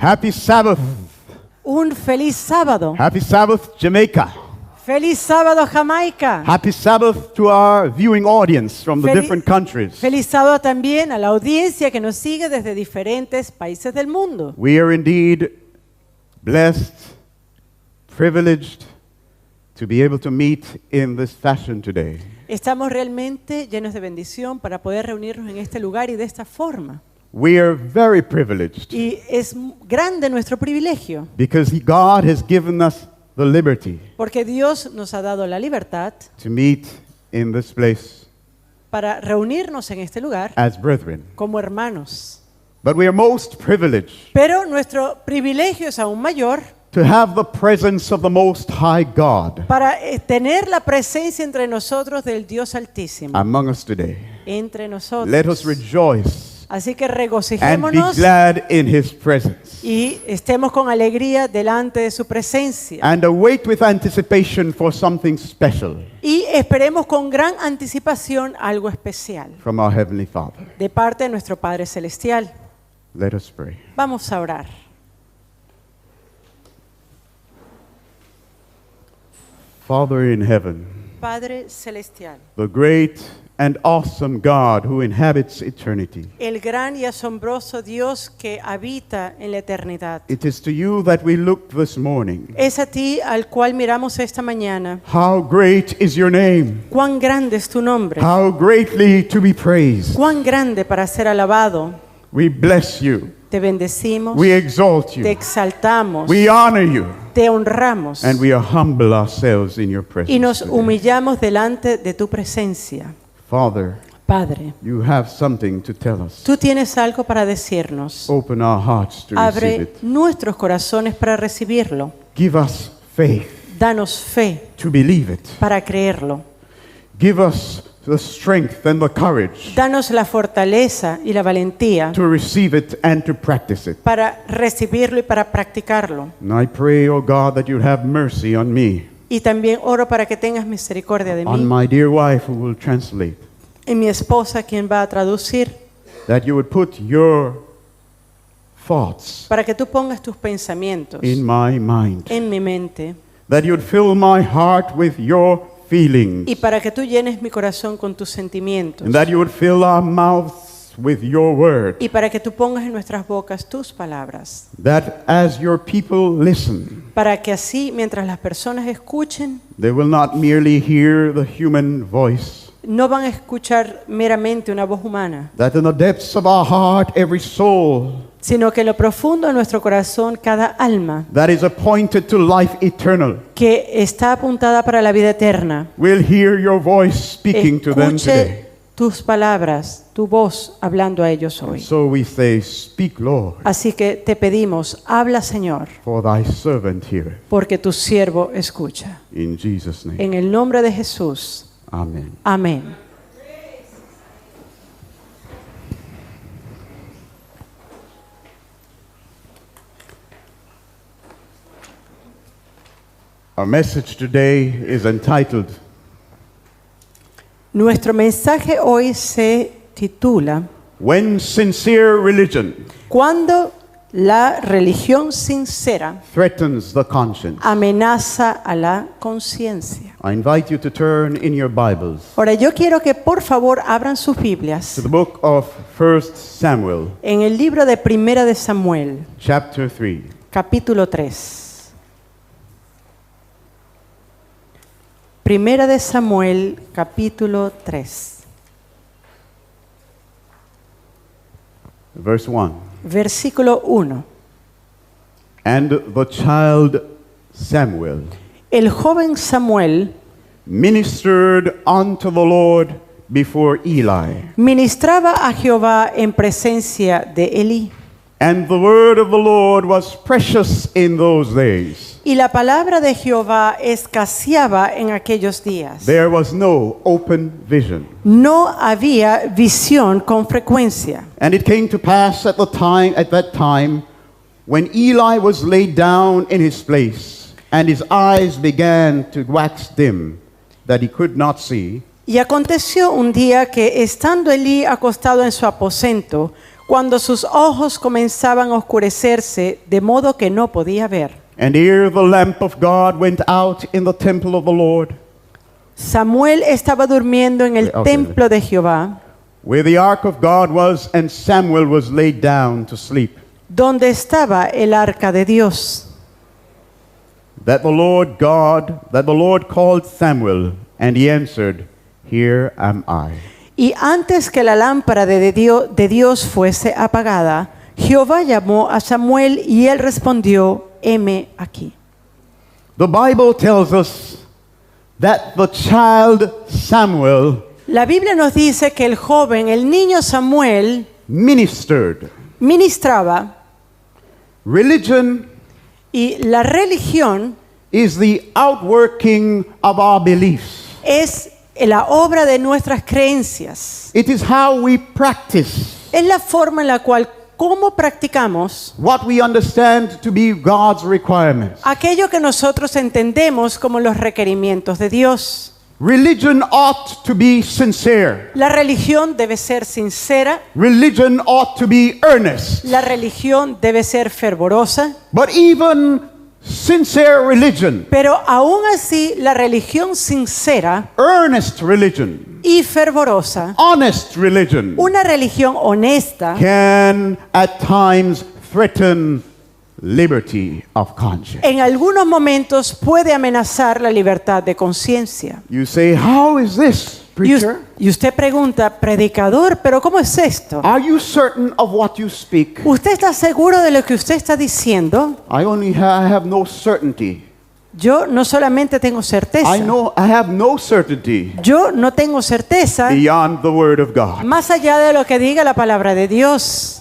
Happy Sabbath. Un feliz sábado. Happy Sabbath, Jamaica. Feliz sábado, Jamaica. Happy Sabbath to our viewing audience from the Feliz- different countries. Feliz sábado también a la audiencia que nos sigue desde diferentes países del mundo. We are indeed blessed, privileged to be able to meet in this fashion today. Estamos realmente llenos de bendición para poder reunirnos en este lugar y de esta forma. We are very privileged Y es grande nuestro privilegio, because God has given us the liberty porque Dios nos ha dado la libertad to meet in this place para reunirnos en este lugar as brethren. como hermanos. But we are most privileged Pero nuestro privilegio es aún mayor to have the presence of the Most High God para tener la presencia entre nosotros del Dios Altísimo, among us today. entre nosotros. Let us rejoice Así que and be regocijémonos glad in His presence y estemos con alegría delante de su presencia. and await with anticipation for something special Y esperemos con gran anticipación algo especial from our Heavenly Father. de parte de nuestro Padre Celestial. Let us pray. Vamos a orar. Father in heaven, Padre Celestial, the great and awesome God who inhabits eternity, el gran y asombroso Dios que habita en la eternidad. it is to you that we look this morning. Es a ti al cual miramos esta mañana. How great is your name! Cuán grande es tu nombre. How greatly to be praised! Cuán grande para ser alabado. We bless you. Te bendecimos, We exalt te you. exaltamos, We honor you. te honramos And we humble ourselves in your y nos presence. today. humillamos delante de tu presencia. Father, Padre, you have something to tell us. tú tienes algo para decirnos. Open our hearts to receive Abre it. nuestros corazones para recibirlo. Give us faith Danos fe to believe it. para creerlo. Give us the strength and the courage Danos la fortaleza y la valentía to receive it and to practice it. para recibirlo y para practicarlo. And I pray, oh God, that you'd have mercy on me, Y también oro para que tengas misericordia de on mí, my dear wife who will translate, en mi esposa quien va a traducir, that you would put your thoughts para que tú pongas tus pensamientos in my mind, en mi mente that you'd fill my heart with your feelings, y para que tú llenes mi corazón con tus sentimientos and that you would fill our mouths with your word, y para que tú pongas en nuestras bocas tus palabras, that as your people listen, para que así mientras las personas escuchen they will not merely hear the human voice, no van a escuchar meramente una voz humana, that in the depths of our heart, every soul sino que en lo profundo de nuestro corazón cada alma that is appointed to life eternal que está apuntada para la vida eterna will hear your voice speaking to them today. escuche tus palabras, tu voz hablando a ellos hoy. So we say, speak, Lord, Así que te pedimos, habla Señor, for thy servant heareth. porque tu siervo escucha. In Jesus' name, En el nombre de Jesús. amen. Amén. Our message today is entitled, Nuestro mensaje hoy se titula When Sincere Religion Cuando la religión sincera Threatens the Conscience. amenaza a la conciencia. I invite you to turn in your Bibles Ahora yo quiero que por favor abran sus Biblias to the book of 1 Samuel, en el libro de Primera de Samuel, chapter 3. capítulo 3. Primera de Samuel, capítulo 3, Verse 1. versículo 1. And the child Samuel El joven Samuel ministered unto the Lord before Eli. ministraba a Jehová en presencia de Elí. And the word of the Lord was precious in those days. Y la palabra de Jehová escaseaba en aquellos días. There was no open vision. No había visión con frecuencia. And it came to pass at that time, when Eli was laid down in his place, and his eyes began to wax dim, that he could not see. Y aconteció un día que, estando Elí acostado en su aposento, cuando sus ojos comenzaban a oscurecerse de modo que no podía ver. And ere the lamp of God went out in the temple of the Lord, Samuel estaba durmiendo en el Okay. templo de Jehová, where the ark of God was, and Samuel was laid down to sleep, donde estaba el arca de Dios. that the Lord called Samuel, and he answered, Here am I. Y antes que la lámpara de Dios fuese apagada, Jehová llamó a Samuel y él respondió, heme aquí. The Bible tells us that the child Samuel La Biblia nos dice que el joven, el niño Samuel, ministered. ministraba, Religion y la religión is the outworking of our beliefs. es la obra de nuestras creencias. It is how we practice Es la forma en la cual, cómo practicamos what we understand to be God's requirements. aquello que nosotros entendemos como los requerimientos de Dios. Religion ought to be sincere. La religión debe ser sincera, Religion ought to be earnest. la religión debe ser fervorosa, But even sincere religion, pero aún así la religión sincera earnest religion, y fervorosa, honest religion una religión honesta, can at times threaten liberty of conscience. en algunos momentos puede amenazar la libertad de conciencia. You say, how is this, preacher? Y usted pregunta, predicador, ¿pero cómo es esto? Are you certain of what you speak? ¿Usted está seguro de lo que usted está diciendo? I have no certainty. Yo no solamente tengo certeza, I have no certainty yo no tengo certeza beyond the word of God. más allá de lo que diga la palabra de Dios.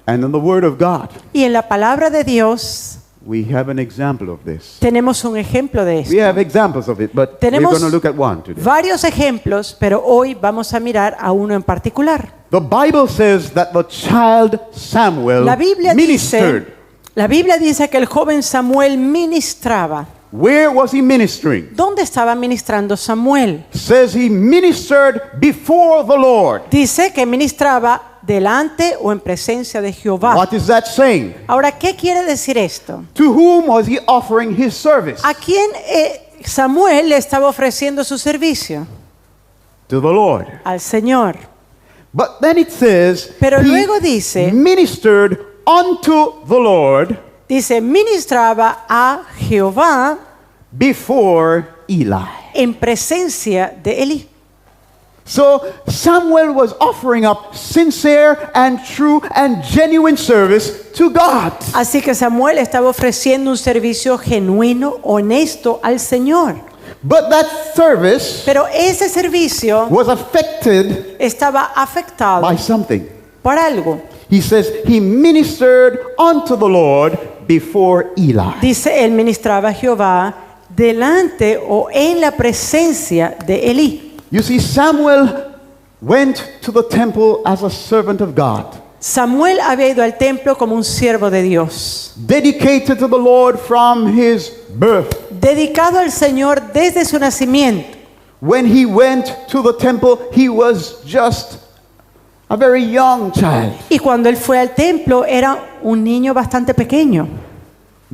And in the word of God, Y en la palabra de Dios we have an example of this. tenemos un ejemplo de esto. We have examples of it, but we're Tenemos going to look at one today. varios ejemplos, pero hoy vamos a mirar a uno en particular. The Bible says that the child Samuel La Biblia ministered. dice que el joven Samuel ministraba. Where was he ministering? ¿Dónde estaba ministrando Samuel? Says he ministered before the Lord. Dice que ministraba delante o en presencia de Jehová. What is that saying? Ahora, ¿qué quiere decir esto? To whom was he offering his service? ¿A quién Samuel le estaba ofreciendo su servicio? To the Lord. Al Señor. But then it says Pero he luego dice, ministered unto the Lord dice, ministraba a Jehová before Eli. en presencia de Elí. So Samuel was offering up sincere and true and genuine service to God. Así que Samuel estaba ofreciendo un servicio genuino, honesto al Señor. But that service Pero ese servicio was affected estaba afectado by something. por algo. He says he ministered unto the Lord before Eli. Dice, él ministraba a Jehová delante o en la presencia de Elí. You see, Samuel went to the temple as a servant of God, Samuel había ido al templo como un siervo de Dios, dedicated to the Lord from his birth. dedicado al Señor desde su nacimiento. When he went to the temple, he was just a very young child. Y cuando él fue al templo era un niño bastante pequeño.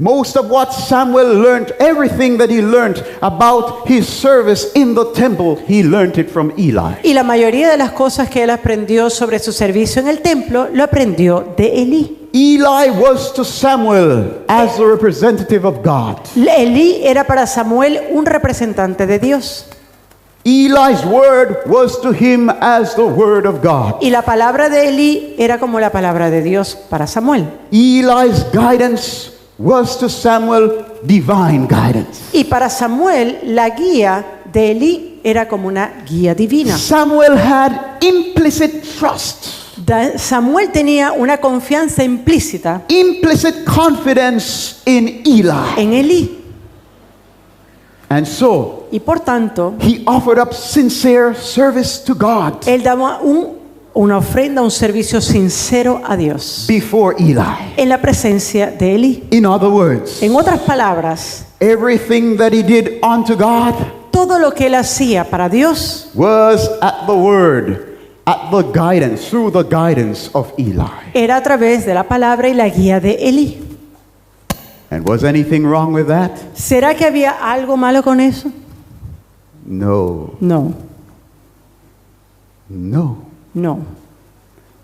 Most of what Samuel learned, everything that he learned about his service in the temple, he learned it from Eli. Y la mayoría de las cosas que él aprendió sobre su servicio en el templo, lo aprendió de Elí. Eli was to Samuel as the representative of God. Elí era para Samuel un representante de Dios. Eli's word was to him as the word of God. Y la palabra de Elí era como la palabra de Dios para Samuel. Eli's guidance was to Samuel divine guidance. Y para Samuel, la guía de Elí era como una guía divina. Samuel had implicit trust, Samuel tenía una confianza implícita implicit confidence in Eli. en Elí. And so, Y por tanto, he offered up sincere service to God él daba una ofrenda, un servicio sincero a Dios before Eli. en la presencia de Elí. In other words, En otras palabras, everything that he did unto God todo lo que él hacía para Dios was at the word at the guidance, through the guidance of Eli. Era a través de la palabra y la guía de Elí. And was anything wrong with that? ¿Será que había algo malo con eso? No, No, no. no.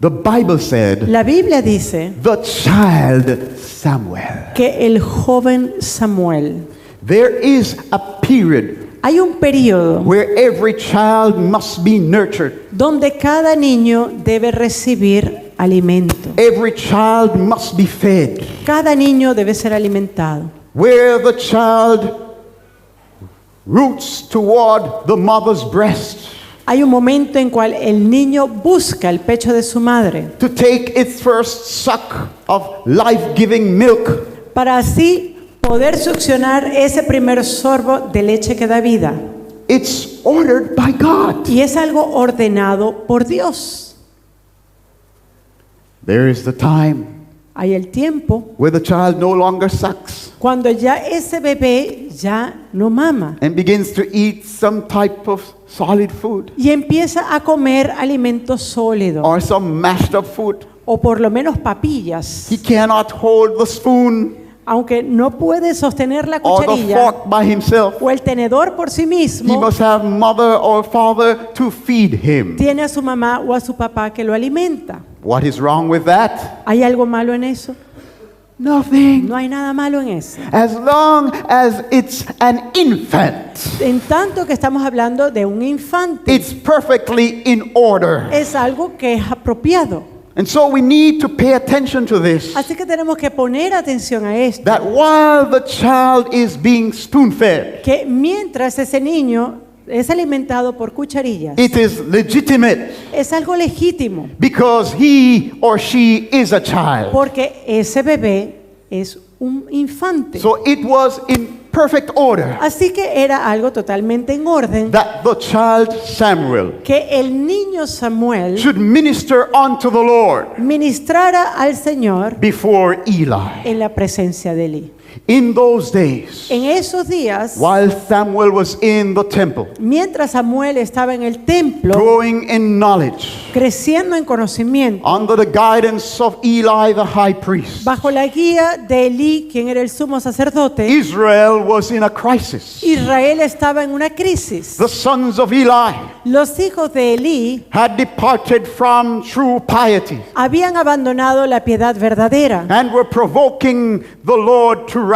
The Bible said, La Biblia dice the child Samuel. que el joven Samuel, There is a period hay un periodo where every child must be nurtured. donde cada niño debe recibir alimento. Every child must be fed. Cada niño debe ser alimentado. Where the child roots toward the mother's breast Hay un momento en cual el niño busca el pecho de su madre to take its first suck of life-giving milk. para así poder succionar ese primer sorbo de leche que da vida. It's ordered by God. Y es algo ordenado por Dios. There is the time Hay el tiempo where the child no longer sucks cuando ya ese bebé ya no mama and begins to eat some type of solid food y empieza a comer alimento sólido or some mashed up food. o por lo menos papillas, He cannot hold the spoon aunque no puede sostener la or the cucharilla fork by himself. o el tenedor por sí He mismo. must have mother or father to feed him. Tiene a su mamá o a su papá que lo alimenta. What is wrong with that? ¿Hay algo malo en eso? Nothing. No hay nada malo en eso. As long as it's an infant, En tanto que estamos hablando de un infante, it's perfectly in order. es algo que es apropiado. And so we need to pay attention to this. Así que tenemos que poner atención a esto. That while the child is being spoon-fed, Que mientras ese niño es alimentado por cucharillas, it is legitimate es algo legítimo, because he or she is a child. porque ese bebé es un infante. So it was in perfect order Así que era algo totalmente en orden that the child Samuel que el niño Samuel should minister unto the Lord ministrara al Señor before Eli. en la presencia de Elí. In those days, En esos días, while Samuel was in the temple, mientras Samuel estaba en el templo, growing in knowledge, creciendo en conocimiento, under the guidance of Eli the high priest, bajo la guía de Elí, quien era el sumo sacerdote, Israel was in a crisis. Israel estaba en una crisis. The sons of Eli Los hijos de Elí had departed from true piety habían abandonado la piedad verdadera and were provoking the Lord to wrath.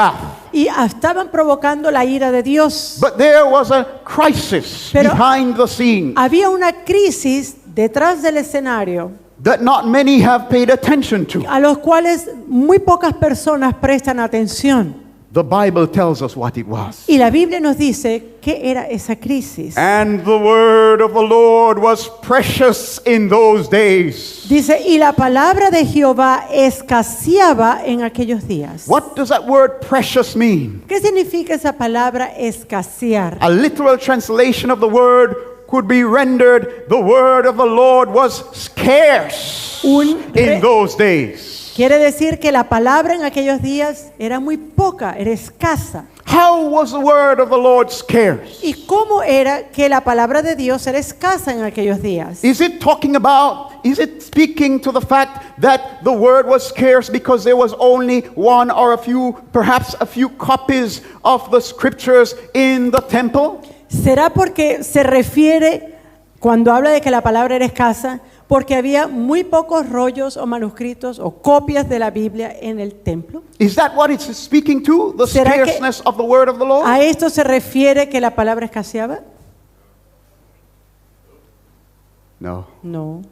y estaban provocando la ira de Dios. But there was a crisis Pero- behind the scene Había una crisis detrás del escenario that not many have paid attention to. a los cuales muy pocas personas prestan atención. The Bible tells us what it was. Y la Biblia nos dice qué era esa crisis. And the word of the Lord was precious in those days. Dice, y la palabra de Jehová escaseaba en aquellos días. What does that word precious mean? ¿Qué significa esa palabra escasear? A literal translation of the word could be rendered, the word of the Lord was scarce in those days. Quiere decir que la palabra en aquellos días era muy poca, era escasa. How was the word of the Lord scarce? ¿Y cómo era que la palabra de Dios era escasa en aquellos días? Is it speaking to the fact that the word was scarce because there was only one or a few, perhaps a few copies of the scriptures in the temple? ¿Será porque se refiere, cuando habla de que la palabra era escasa, porque había muy pocos rollos o manuscritos o copias de la Biblia en el templo? Is that what it's speaking to? The ¿Será que scarceness of the word of the Lord? ¿A esto se refiere que la palabra escaseaba? No. No.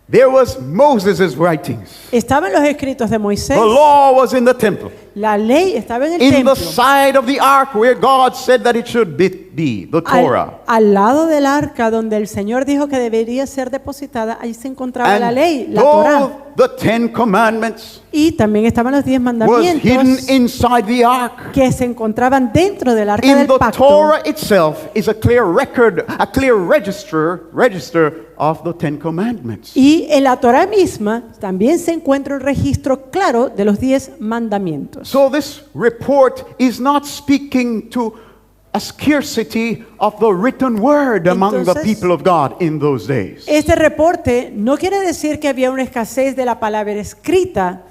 There was Moses' writings. Estaban los escritos de Moisés. The law was in the temple. La ley estaba en el In templo. the side of the ark where God said that it should be, the Torah. Al lado del arca donde el Señor dijo que debería ser depositada, ahí se encontraba la And ley, la Torá. though the Ten Commandments Y también estaban los 10 was hidden mandamientos inside the ark, que se encontraban dentro del arca in del the pacto. Torah itself is a clear record, a clear register of the Ten Commandments. Y en la Torá misma también se encuentra un registro claro de los 10 mandamientos. So this report is not speaking to a scarcity of the written word among the Entonces, people of God in those days. Este reporte no quiere decir que había una escasez de la palabra escrita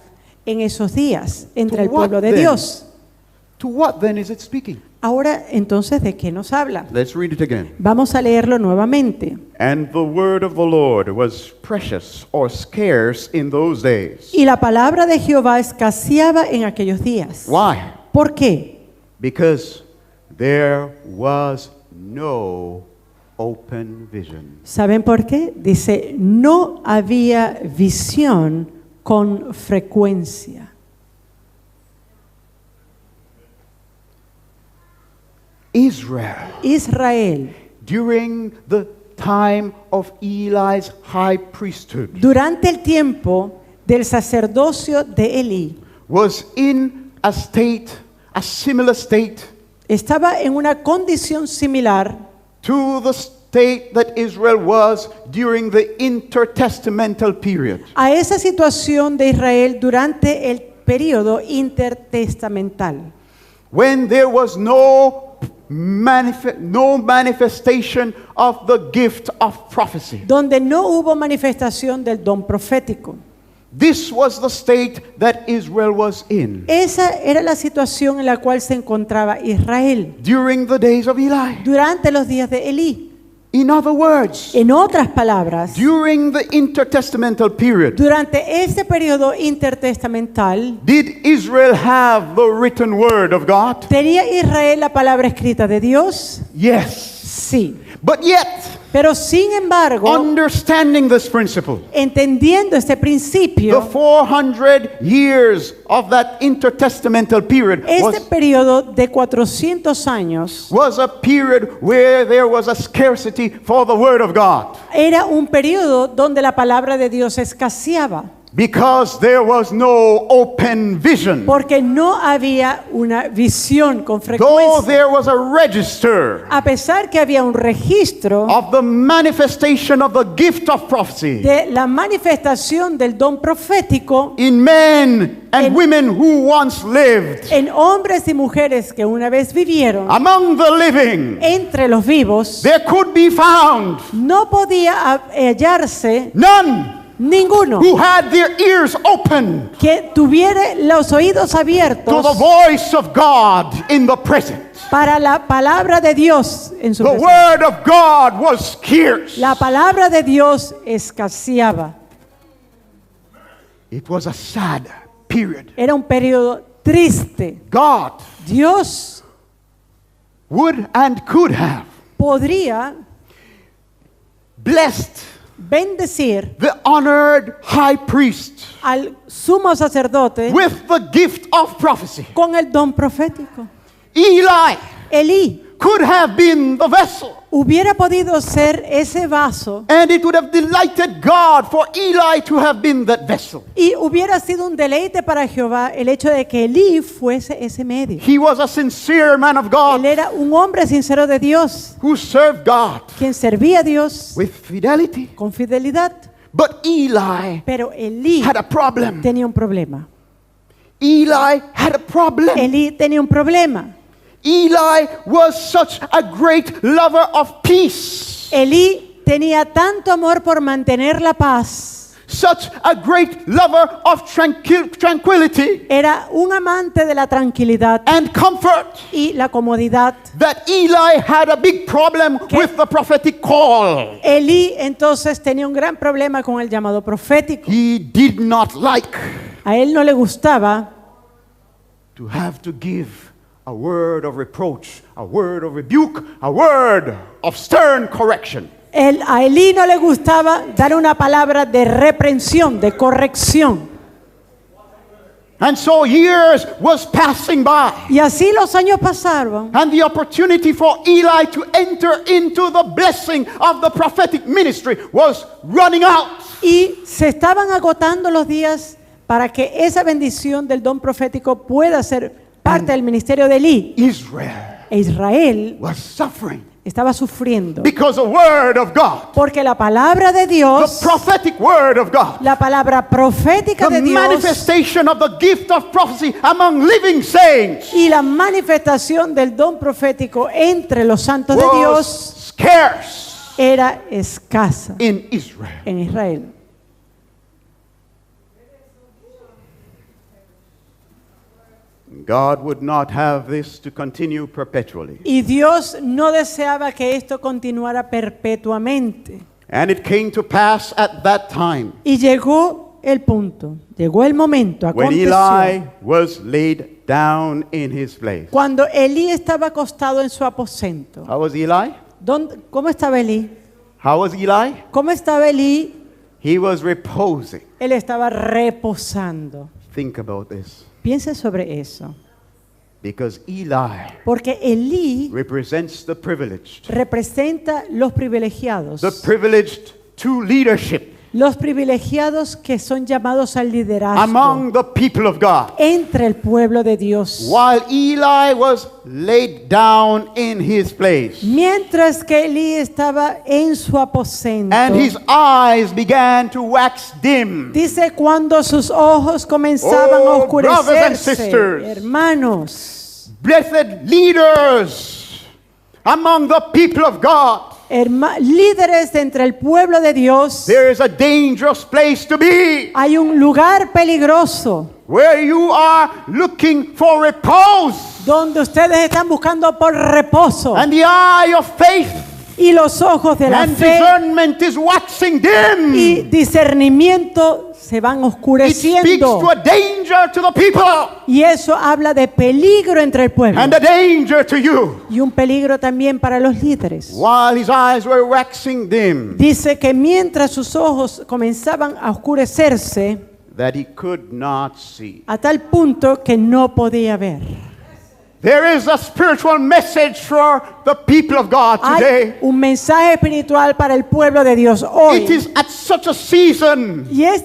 en esos días entre el pueblo de Dios. To what then is it speaking? Ahora, entonces, ¿de qué nos habla? Let's read it again. Vamos a leerlo nuevamente. And the word of the Lord was precious or scarce in those days. Y la palabra de Jehová escaseaba en aquellos días. Why? ¿Por qué? Because there was no open vision. ¿Saben por qué? Dice, no había visión con frecuencia. Israel, during the time of Eli's high priesthood, durante el tiempo del sacerdocio de Elí, was in a similar state estaba en una condición similar to the state that Israel was during the intertestamental period. a esa situación de Israel durante el periodo intertestamental, When there was no manifestation of the gift of prophecy. donde no hubo manifestación del don profético. This was the state that Israel was in Esa era la situación en la cual se encontraba Israel during the days of Eli. durante los días de Elí. In other words, En otras palabras, during the intertestamental period, durante ese periodo intertestamental, did Israel have the written word of God? ¿tenía Israel la palabra escrita de Dios? Yes. Sí. But yet, Pero sin embargo, understanding this principle, entendiendo este the principio, 400 years of that intertestamental period este periodo de 400 años was a period where there was a scarcity for the word of God. era un periodo donde la palabra de Dios escaseaba, Because there was no open vision. porque no había una visión con Though frecuencia. there was a register A pesar que había un registro of the manifestation of the gift of prophecy de la manifestación del don profético in men and women who once lived en hombres y mujeres que una vez vivieron among the living, entre los vivos, there could be found no podía hallarse none ninguno who had their ears open que tuviera los oídos to the abiertos voice of God in the present. para la palabra de Dios en su The presencia. word of God was scarce. La palabra de Dios escaseaba. It was a sad period. Era un periodo triste. God Dios would and could have podría blessed bendecir the honored high priest al sumo sacerdote with the gift of prophecy. con el don profético. Eli Elí could have been the vessel, hubiera podido ser ese vaso and it would have delighted God for Eli to have been that vessel. y hubiera sido un deleite para Jehová el hecho de que Elí fuese ese medio. He was a sincere man of Él God era un hombre sincero de Dios, who served God quien servía a Dios with fidelity. con fidelidad. But Eli Pero Elí had a problem. tenía un problema. Eli had a problem. Elí tenía un problema. Eli was such a great lover of peace, Elí tenía tanto amor por mantener la paz. such a great lover of tranquility Era un amante de la tranquilidad and comfort, y la comodidad. that Eli had a big problem with the prophetic call. Elí entonces tenía un gran problema con el llamado profético. He did not like A él no le gustaba to have to give a word of reproach, a word of rebuke, a word of stern correction. a Elí no le gustaba dar una palabra de reprensión, de corrección. And so years was passing by, Y así los años pasaron. and the opportunity for Eli to enter into the blessing of the prophetic ministry was running out. Y se estaban agotando los días para que esa bendición del don profético pueda ser parte del ministerio de Elí. Israel E Israel was suffering. estaba sufriendo. Because the word of God, Porque la palabra de the Dios, prophetic word of God, la palabra profética the de Dios manifestation of the gift of prophecy among living saints y la manifestación del don profético entre los santos de was Dios scarce era escasa in Israel. en Israel. God would not have this to continue perpetually. Y Dios no deseaba que esto continuara perpetuamente. And it came to pass at that time Y llegó el punto, llegó el momento, when aconteció, Eli was laid down in his place. cuando Elí estaba acostado en su aposento. How was Eli? ¿Cómo estaba Elí? How was Eli? ¿Cómo estaba Elí? He was reposing. Él estaba reposando. Think about this. Piense sobre eso. Because Eli Porque Elí represents the privileged. representa los privilegiados. The privileged to leadership Los privilegiados que son llamados al liderazgo among the people of God. entre el pueblo de Dios. While Eli was laid down in his place, Mientras que Elí estaba en su aposento, and his eyes began to wax dim. dice cuando sus ojos comenzaban a Oh, brothers and oscurecerse, sisters. hermanos, Blessed leaders among the people of God. Líderes entre el pueblo de Dios, There is a dangerous place to be hay un lugar peligroso where you are looking for repose, donde ustedes están buscando por reposo and the eye of faith y los ojos de la and fe discernment is waxing y dim. discernimiento se van It speaks oscureciendo. to a danger to the people Y eso habla de peligro entre el pueblo and a danger to you. y un peligro también para los líderes. While his eyes were waxing dim, Dice que mientras sus ojos comenzaban a oscurecerse, that he could not see. a tal punto que no podía ver. There is a spiritual message for the people of God Hay today. un mensaje espiritual para el pueblo de Dios It hoy. is at such a season Y es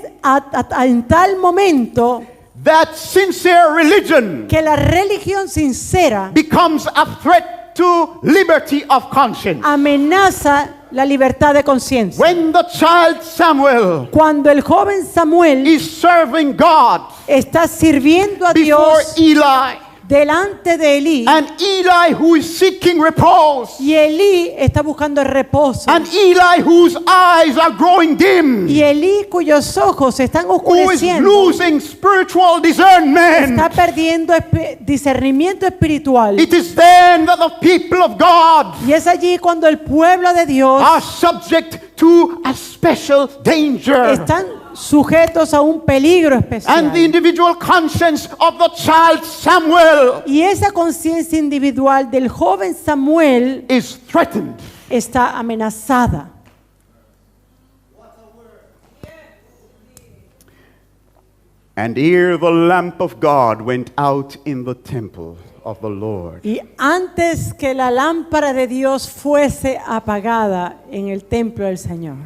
en tal momento that sincere religion que la religión sincera becomes a threat to liberty of conscience. amenaza la libertad de conciencia. When the child Samuel Cuando el joven Samuel is serving God está sirviendo a before Dios Eli, delante de Elí, and Eli who is seeking repose, y Elí está buscando el reposo, and Eli whose eyes are growing dim, y Elí cuyos ojos se están who is oscureciendo, losing spiritual discernment, está perdiendo discernimiento espiritual. it is then that the people of God Y es allí cuando el pueblo de Dios are subject to a special danger. están sujetos a un peligro And the especial. individual conscience of the child Samuel Y esa conciencia individual del joven Samuel is threatened. está amenazada. And ere the lamp of God went out in the temple of the Lord, Y antes que la lámpara de Dios fuese apagada en el templo del Señor.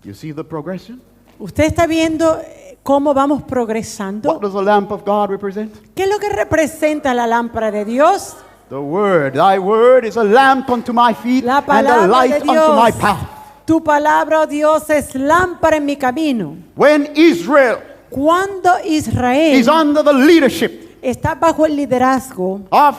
you see the progression? ¿Usted está viendo cómo vamos What progresando? does the lamp of God represent? ¿Qué es lo que representa la lámpara de Dios? The word. Thy word is a lamp unto my feet La and a palabra light de unto my Dios. path. Tu palabra, oh Dios, es lámpara en mi camino. When Israel Cuando Israel is under the leadership está bajo el liderazgo of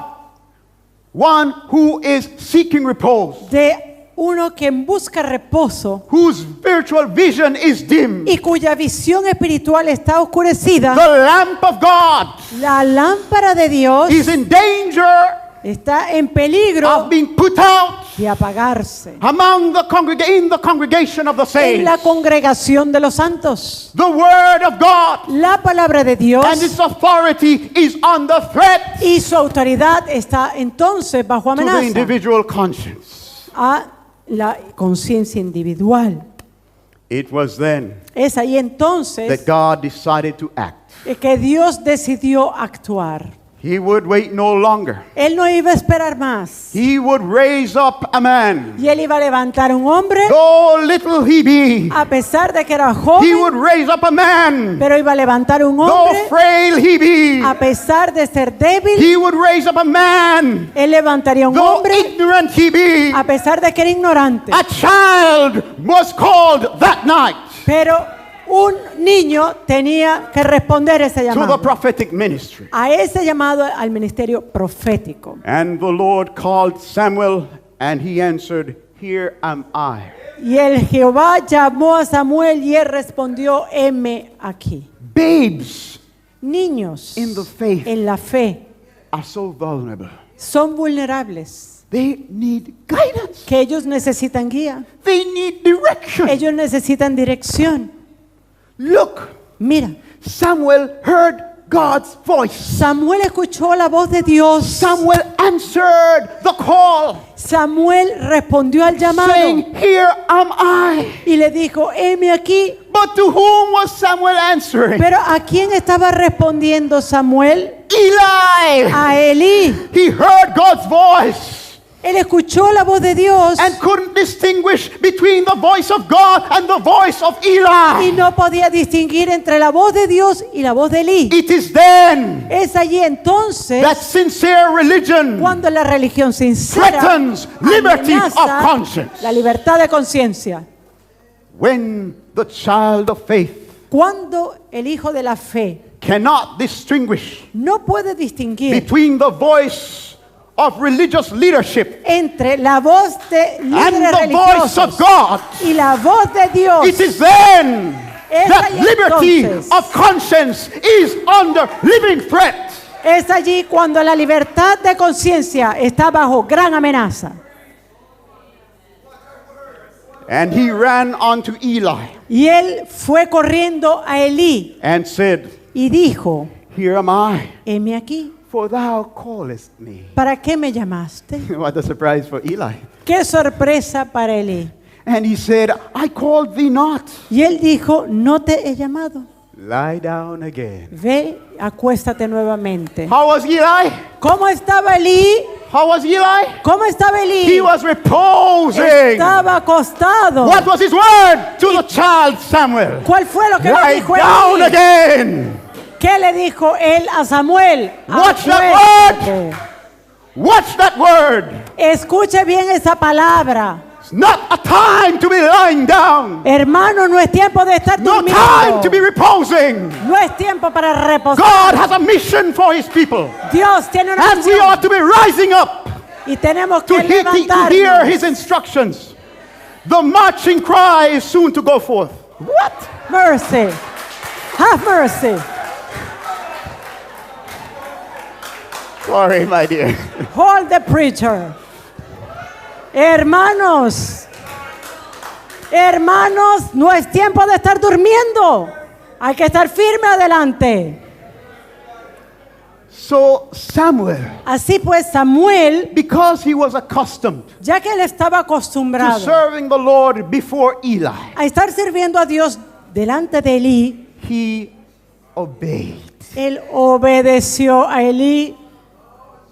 one who is seeking repose, de uno que busca reposo whose spiritual vision is dim, y cuya visión espiritual está oscurecida, the lamp of God la lámpara de Dios is in danger está en peligro of being put out de apagarse among the in the congregation of the en la saints. congregación de los santos. The word of God La palabra de Dios and its authority is under threat y su autoridad está entonces bajo to the amenaza individual conscience. a la conciencia individual. It was then Es ahí entonces that God decided to act. que Dios decidió actuar. He would wait no longer. Él no iba a esperar más. He would raise up a man, Y él iba a levantar un hombre, though little he be. a pesar de que era He joven, would raise up a man, pero iba a levantar un though hombre, frail he be. a pesar de ser débil, he would raise up a man, él levantaría un though hombre, ignorant he be. a pesar de que era ignorante. A child was called that night Pero un niño tenía que responder ese to the llamado, prophetic ministry. a ese llamado al ministerio profético. And the Lord called Samuel, and he answered, "Here am I." Y el Jehová llamó a Samuel y él respondió, heme aquí. Babes Niños in the faith en la fe are so vulnerable. son vulnerables, They need guidance. que ellos necesitan guía, They need direction. ellos necesitan dirección. Look, Mira, Samuel heard God's voice. Samuel escuchó la voz de Dios. Samuel answered the call, Samuel respondió al llamado saying, "Here am I." y le dijo, heme aquí. But to whom was Samuel answering? Pero ¿a quién estaba respondiendo Samuel? Eli. A Elí. He heard God's voice Él escuchó la voz de Dios and couldn't distinguish between the voice of God and the voice of y Eli. no podía distinguir entre la voz de Dios y la voz de Elí. It is then Es allí entonces that sincere religion cuando la religión sincera threatens liberty of amenaza conscience. la libertad de conciencia. When the child of faith Cuando el hijo de la fe cannot distinguish no puede distinguir between the voice of religious leadership entre la voz de and líderes the voice of religiosos God, y la voz de Dios, it is then Es that ahí liberty entonces. of conscience is under living threat. es allí cuando la libertad de conciencia está bajo gran amenaza. And he ran unto Eli Y él fue corriendo a Elí and said, y dijo, "Here am I, heme aquí, for thou callest me." ¿para qué me llamaste? What a surprise for Eli. Qué sorpresa para Elí. And he said, "I called thee not. Y él dijo, no te he llamado. Lie down again." Ve, acuéstate nuevamente. How was Eli? ¿Cómo estaba Elí? How was Eli? ¿Cómo estaba Elí? He was reposing. Estaba acostado. What was his word to the child Samuel? ¿Cuál fue lo que le Lie dijo down Elí? again. ¿Qué le dijo él a Samuel? Watch that Acuéstate. Watch that word. Escuche bien esa palabra. It's not a time to be lying down. Hermano, no es tiempo de estar No durmiendo. time to be reposing. No es tiempo para God reposar. has a mission for his people. Dios tiene una And we misión ought to be rising up y tenemos to que hear levantarnos. his instructions. The marching cry is soon to go forth. What? Mercy. Have mercy. Sorry, my dear. Hold the preacher. Hermanos, no es tiempo de estar durmiendo. Hay que estar firme adelante. So Samuel, Así pues, Samuel, because he was accustomed ya que él estaba to acostumbrado serving the Lord before Eli, a estar sirviendo a Dios delante de Elí, he obeyed. él obedeció a Elí.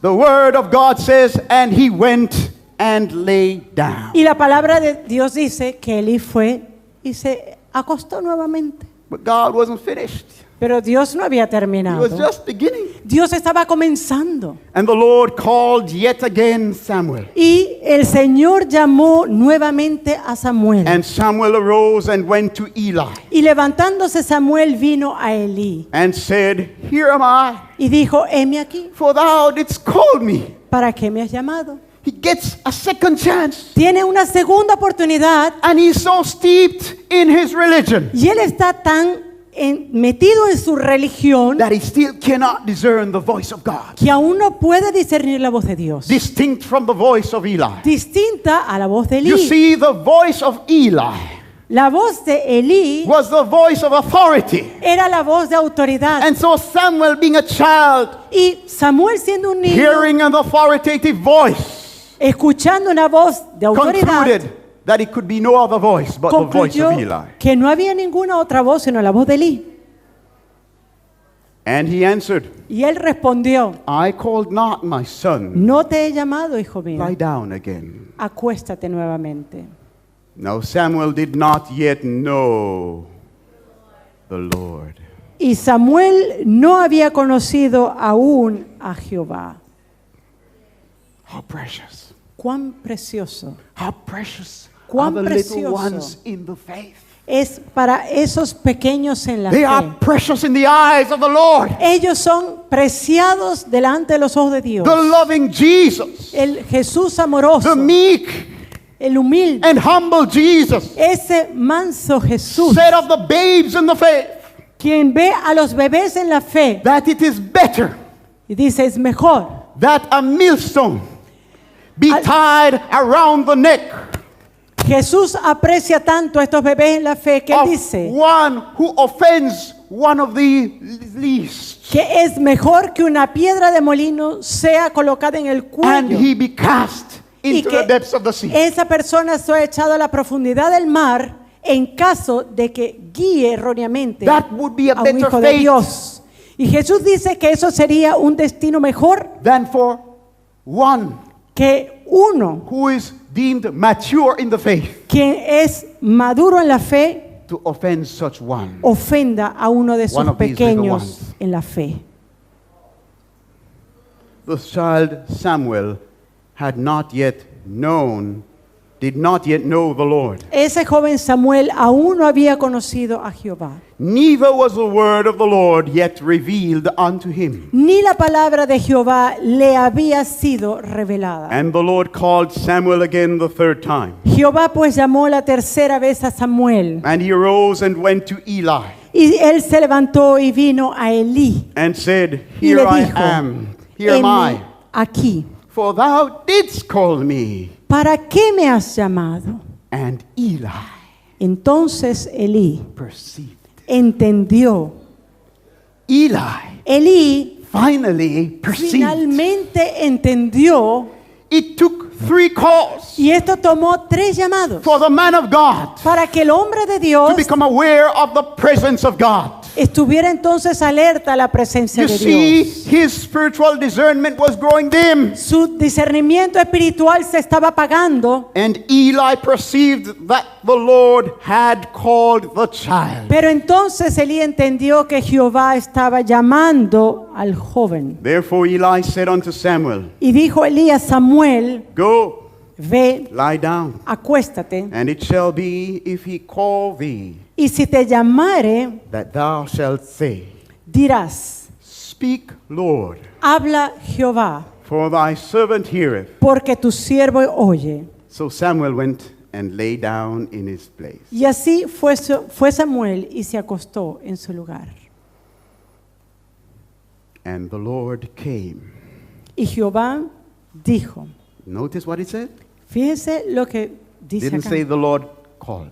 The word of God says, and he went and lay down. Y la palabra de Dios dice que Elí fue y se acostó nuevamente. But God wasn't finished. Pero Dios no había He terminado. was just beginning. Dios estaba comenzando. And the Lord called yet again Samuel. Y el Señor llamó nuevamente a Samuel. And Samuel arose and went to Eli Y levantándose Samuel vino a Elí and said, "Here am I, y dijo, heme aquí, for thou didst call me." ¿para qué me has llamado? He gets a second chance. Tiene una segunda oportunidad And he's so steeped in his religion y él está tan metido en su religión that he still cannot discern the voice of God, que aún no puede discernir la voz de Dios, distinct from the voice of Eli. distinta a la voz de You Elí. see, the voice of Eli La voz de Elí was the voice of authority. era la voz de autoridad. And so Samuel, being a child, Y Samuel, siendo un niño, hearing an authoritative voice, escuchando una voz de autoridad, concluded that it could be no other voice but the voice concluyó of Eli. que no había ninguna otra voz sino la voz de Elí. And he answered, Y él respondió, "I called not my son. no te he llamado, hijo mío, Lie down again." acuéstate nuevamente. Now Samuel did not yet know the Lord. Y Samuel no había conocido aún a Jehová. How precious. Cuán precioso How precious Cuán are the little precioso. ones in the faith. es para esos pequeños en la They fe. are precious in the eyes of the Lord. Ellos son preciados delante de los ojos de Dios. The loving Jesus, El Jesús amoroso, the meek el humilde, and humble Jesus, ese manso Jesús, said of the babes in the faith quien ve a los bebés en la fe that it is better y dice es mejor that a millstone be Al- tied around the neck Jesús aprecia tanto a estos bebés en la fe que él of dice one who offends one of the least, que es mejor que una piedra de molino sea colocada en el and cuello he be cast y into que the depths of the sea. esa persona sea echada a la profundidad del mar en caso de que guíe erróneamente That would be a a un better hijo de fate Dios. Y Jesús dice que eso sería un destino mejor than for one que uno, who is deemed mature in the faith quien es maduro en la fe, to offend such one. ofenda a uno de One sus of these little pequeños ones. en la fe. The child Samuel had not yet known, did not yet know the Lord. Ese joven Samuel aún no había conocido a Jehová, Neither was the word of the Lord yet revealed unto him. ni la palabra de Jehová le había sido revelada. And the Lord called Samuel again the third time. Jehová pues llamó la tercera vez a Samuel, And he arose and went to Eli y él se levantó y vino a Elí and said, y Here le I dijo, am, here am "Heme I. aquí, For thou didst call me. ¿para qué me has llamado?" And Eli Entonces Elí perceived. entendió. Eli Elí finally perceived. finalmente entendió, It took 3 calls y esto tomó 3 llamados for the man of God para que el hombre de to Dios become aware of the presence of God. estuviera entonces alerta a la presencia You de see, Dios. his spiritual discernment was growing dim. Su discernimiento espiritual se estaba apagando, And Eli perceived that the Lord had called the child. pero entonces Elí entendió que Jehová estaba llamando al joven. Therefore Eli said unto Samuel, Y dijo Elí a Samuel, Go, ve, lie down, acuéstate, and it shall be, if he call thee, y si te llamare, that thou shalt say, dirás, Speak, Lord, habla Jehová, for thy servant heareth. porque tu siervo oye. So Samuel went and lay down in his place. Y así fue Samuel y se acostó en su lugar. And the Lord came. Y Jehová dijo, Notice what it said? fíjese lo que dice Didn't acá. say the Lord called.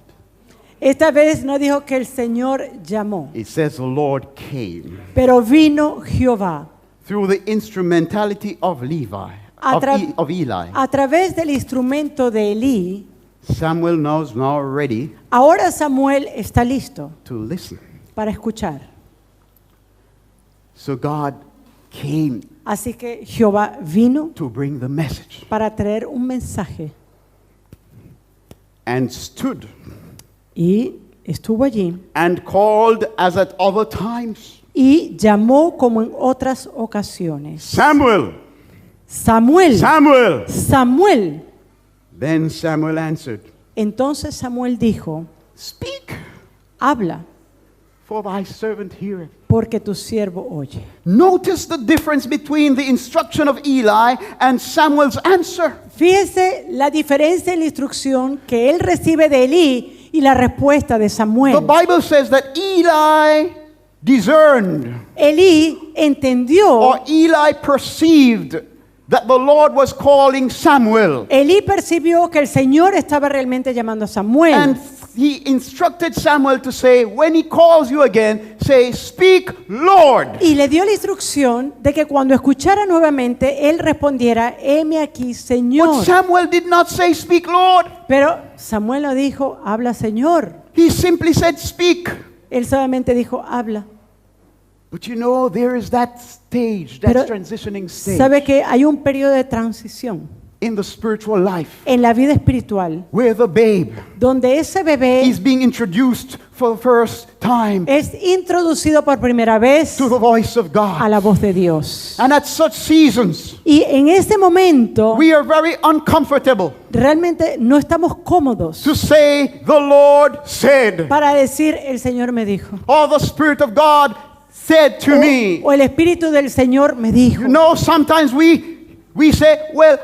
Esta vez no dijo que el Señor llamó, It says the Lord came. pero vino Jehová Through the instrumentality of Levi, A tra- of Eli. a través del instrumento de Elí. Samuel knows now ready Ahora Samuel está listo to listen. para escuchar. So God came Así que Jehová vino to bring the message para traer un mensaje and stood y estuvo allí and called as at other times. y llamó como en otras ocasiones. Samuel, Samuel, Samuel. Samuel. Then Samuel answered, Entonces Samuel dijo, Speak, habla, for thy servant heareth. porque tu siervo oye. Notice the difference between the instruction of Eli and Samuel's answer. Fíjese la diferencia en la instrucción que él recibe de Elí y la respuesta de The Samuel. Bible says that Eli discerned, Elí entendió, or Eli perceived that the Lord was calling Samuel. Elí percibió que el Señor estaba realmente llamando a Samuel. And he instructed Samuel to say, when he calls you again, say, Speak, Lord. Y le dio la instrucción de que cuando escuchara nuevamente, él respondiera, heme aquí, But Señor. Samuel did not say, Speak, Lord. Pero Samuel no dijo, habla, Señor. He simply said, Speak. Él solamente dijo, habla. But you know, there is that stage, that Pero transitioning stage, sabe que hay un periodo de transición in the spiritual life, en la vida espiritual, where the babe donde ese bebé is being introduced for the first time es introducido por primera vez to the voice of a God. la voz de Dios. And at such seasons, Y en ese momento we are very uncomfortable realmente no estamos cómodos to say, the Lord said, para decir el Señor me dijo. or the Spirit of God said to me. O el Espíritu del Señor me dijo. You know, sometimes we say, well,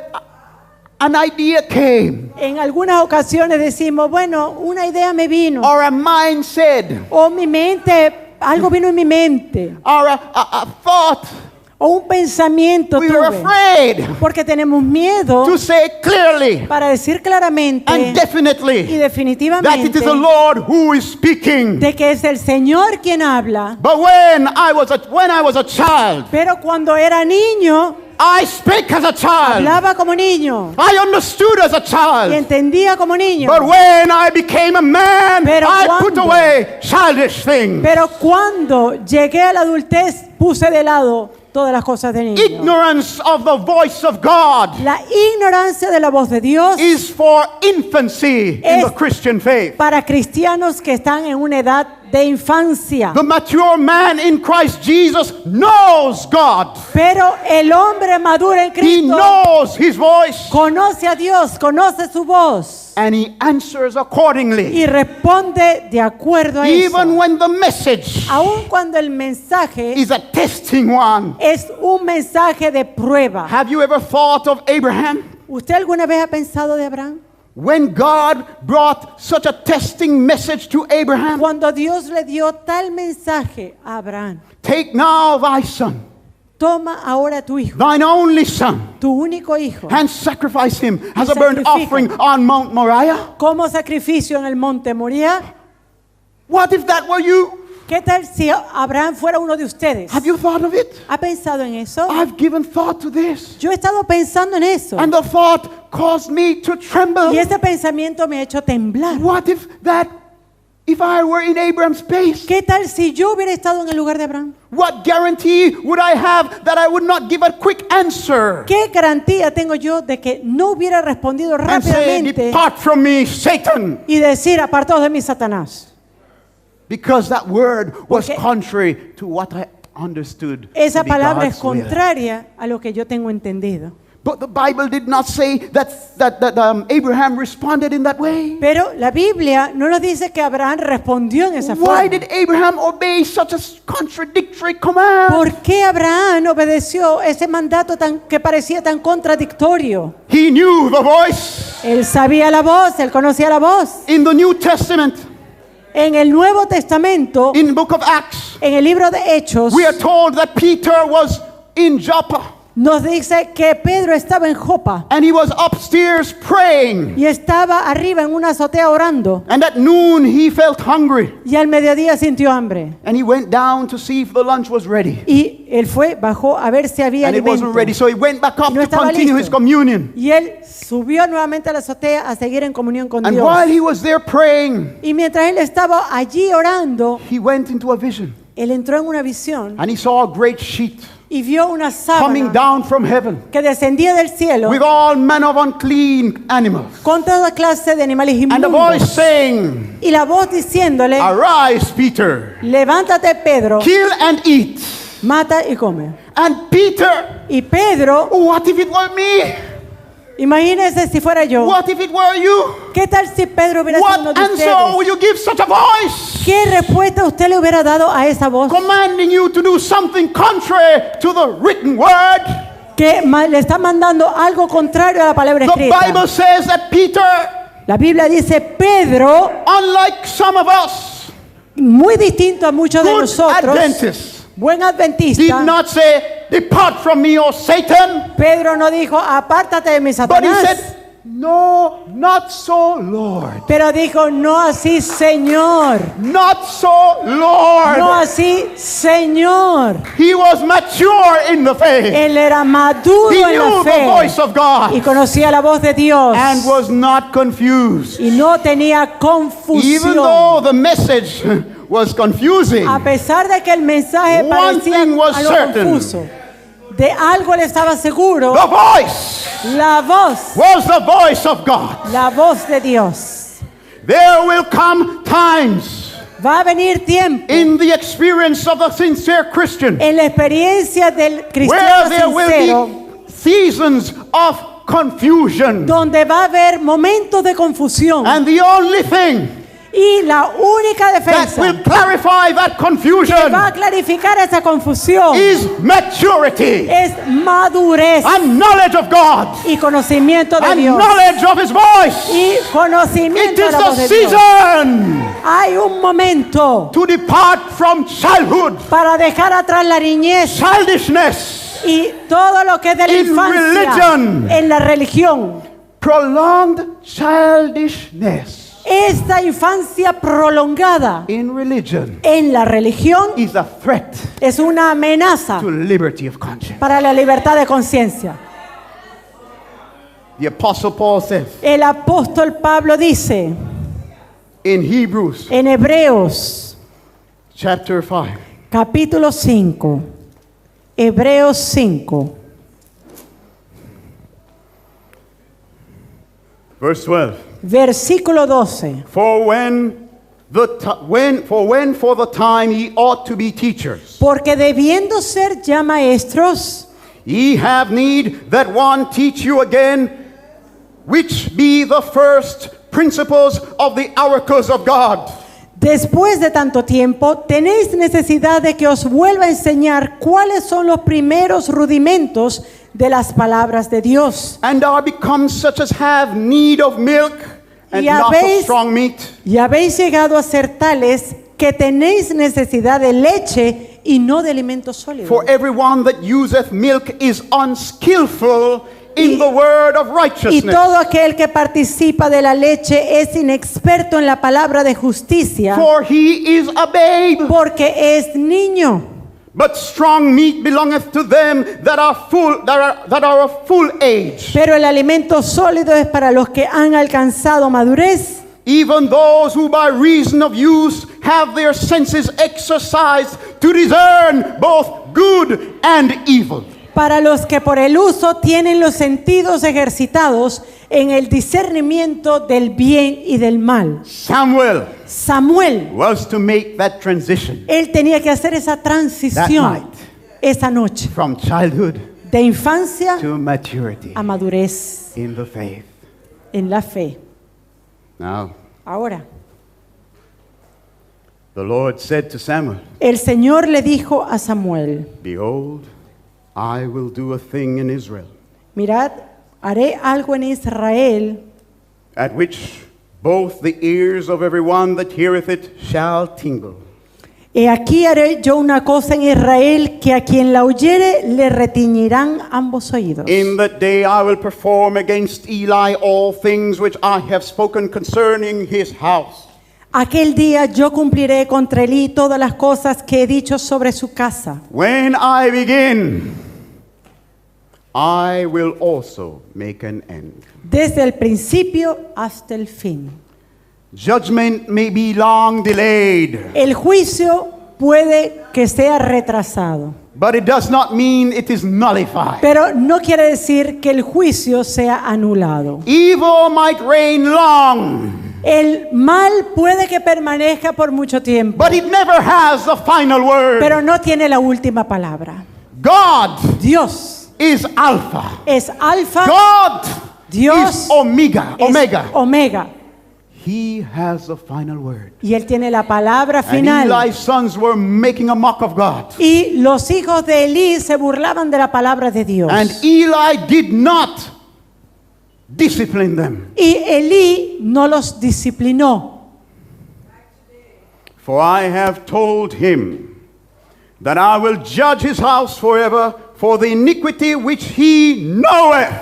an idea came, En algunas ocasiones decimos, bueno, una idea me vino. or a mind said, O mi mente, algo vino en mi mente. or a thought. O un pensamiento We were tuve. afraid Porque tenemos miedo to say clearly para decir claramente and y definitely that it definitivamente is the Lord who is speaking. de que es el Señor quien habla. But when I was a child, Pero cuando era niño, I spake as a child. hablaba como niño I understood as a y child. entendía como niño. But when I became a man, Pero I put cuando- away childish things. Pero cuando llegué a la adultez, puse de lado todas las cosas de niño. Ignorance of the voice of God La ignorancia de la voz de Dios is for infancy in Es- the Christian faith. para cristianos que están en una edad de infancia. The mature man in Christ Jesus knows God. Pero el hombre maduro en He Cristo knows his voice conoce a Dios, conoce su voz and he answers accordingly. y responde de acuerdo a eso. Even when the message Aun cuando el mensaje is a testing one. es un mensaje de prueba. Have you ever thought of Abraham? ¿Usted alguna vez ha pensado de Abraham? When God brought such a testing message to Abraham, Cuando Dios le dio tal mensaje a Abraham, take now thy son, toma ahora tu hijo, thine only son, tu único hijo, and sacrifice him as a burnt sacrifica. offering on Mount Moriah. como sacrificio en el monte Moriah. What if that were you? ¿Qué tal si Abraham fuera uno de ustedes? Have you thought of it? ¿Ha pensado en eso? I've given thought to this. Yo he estado pensando en eso. And the thought caused me to tremble. Y ese pensamiento me ha hecho temblar. What if I were in Abraham's place? ¿Qué tal si yo hubiera estado en el lugar de Abraham? What guarantee would I have that I would not give a quick answer ¿Qué garantía tengo yo de que no hubiera respondido and say, rápidamente depart from me, Satan? y decir, apartados de mí, Satanás? Because that word was Porque contrary to what I understood to Esa be palabra es God's will. contraria a lo que yo tengo entendido. But the Bible did not say that Abraham responded in that way. Pero la Biblia no nos dice que Abraham respondió en esa Why forma. did Abraham obey such a contradictory command? ¿Por qué Abraham obedeció ese mandato que parecía tan contradictorio? He knew the voice. Él sabía la voz, él conocía la voz. In the New Testament, En el Nuevo Testamento, in the book of Acts, en el libro de Hechos, we are told that Peter was in Joppa nos dice que Pedro estaba en Jopa and he was upstairs praying. y estaba arriba en una azotea orando. And at noon he felt hungry Y al mediodía sintió hambre. and he went down to see if the lunch was ready. Y él bajó a ver si había And it alimento. wasn't ready, so he went back up No to estaba continue his listo. communion. Y él subió nuevamente a la azotea a seguir en comunión con And Dios. while he was there praying, Y mientras él estaba allí orando, he went into a vision él entró en una visión and he saw a great sheet y vio una coming sábana down from heaven que descendía del cielo with all manner of unclean animals. con toda clase de animales And the voice inmundos. saying, Y la voz diciéndole, arise, Peter, levántate Pedro, kill and eat. mata y come. And Peter, Y Pedro, what if it were me? imagínese si fuera yo. What if it were you? ¿Qué tal si Pedro hubiera sido uno What de answer would ustedes? you give such a voice? ¿Qué respuesta usted le hubiera dado a esa voz Commanding you to do something contrary to the written word. que le está mandando algo contrario a la palabra The escrita? Bible says that Peter, La Biblia dice, Pedro, unlike some of us, muy distinto a muchos de good nosotros, Adventists, buen did adventista, not say, depart from me, O Satan, Pedro no dijo, apártate de mi but he Satanás, said, no, not so, Lord. pero dijo, no así, Señor, Not so, Lord. no así, Señor. He was mature in the faith. Él era maduro He en la knew the voice fe of God y conocía la voz de Dios and was not confused. y no tenía Even confusión. though the message was confusing, A pesar de que el mensaje one parecía thing was algo certain. confuso, De algo él estaba seguro. The voice La voz. was the voice of God. La voz de Dios. There will come times Va a venir tiempo in the experience of a sincere Christian en la experiencia del where cristiano there will sincero be seasons of confusion. donde va a haber momentos de confusión. And the only thing Y la única that defensa will clarify that que confusion va a clarificar esa confusión is maturity es madurez and knowledge of God y conocimiento de and Dios. knowledge of His voice. Y It conocimiento de is la voz the de Dios. season Hay un momento to depart from childhood, para dejar atrás la niñez childishness, y todo lo que es de la In infancia religion. en la religión. prolonged childishness Esta infancia prolongada in religion en la religión is a threat es una amenaza to liberty of conscience. para la libertad de conciencia. The Apostle Paul says El apóstol Pablo dice in Hebrews en Hebreos chapter 5, capítulo 5, Hebreos 5, verse 12. versículo 12. For for the time ye ought to be teachers, Porque debiendo ser ya maestros, ye have need that one teach you again, which be the first principles of the oracles of God. después de tanto tiempo, tenéis necesidad de que os vuelva a enseñar cuáles son los primeros rudimentos de las palabras de Dios. And are become such as have need of milk and Y not of habéis- strong meat. Y habéis llegado a ser tales que tenéis necesidad de leche y no de alimento sólido. For everyone that useth milk is unskillful in Y- the word of Y righteousness. todo aquel que participa de la leche es inexperto en la palabra de justicia, For he is a babe. porque es niño. But strong meat belongeth to them that are of full age, Pero el alimento sólido es para los que han alcanzado madurez, even those who by reason of use have their senses exercised to discern both good and evil. para los que por el uso tienen los sentidos ejercitados en el discernimiento del bien y del mal. Samuel Samuel, was to make that transition él tenía que hacer esa That transición night. esa noche from childhood de infancia to maturity a madurez in the faith. en la fe. Now, Ahora, the Lord said to Samuel, el Señor le dijo a Samuel, behold, I will do a thing in Israel, mirad, haré algo en Israel at which both the ears of everyone that heareth it shall tingle. He aquí haré yo una cosa en Israel que a quien la oyere le retiñirán ambos oídos. In that day I will perform against Eli all things which I have spoken concerning his house. Aquel día yo cumpliré contra Elí todas las cosas que he dicho sobre su casa. When I begin, I will also make an end. Desde el principio hasta el fin. Judgment may be long delayed, El juicio puede que sea retrasado, but it does not mean it is nullified. pero no quiere decir que el juicio sea anulado. Evil might reign long, El mal puede que permanezca por mucho tiempo, but it never has the final word. pero no tiene la última palabra. God Dios is Alpha. es alfa, God Dios is Omega. es Omega. omega. He has the final word. Y él tiene la palabra And final. Eli's sons were making a mock of God. Y los hijos de Elí se burlaban de la palabra de Dios. And Eli did not discipline them. Y Elí no los disciplinó. For I have told him that I will judge his house forever for the iniquity which he knoweth.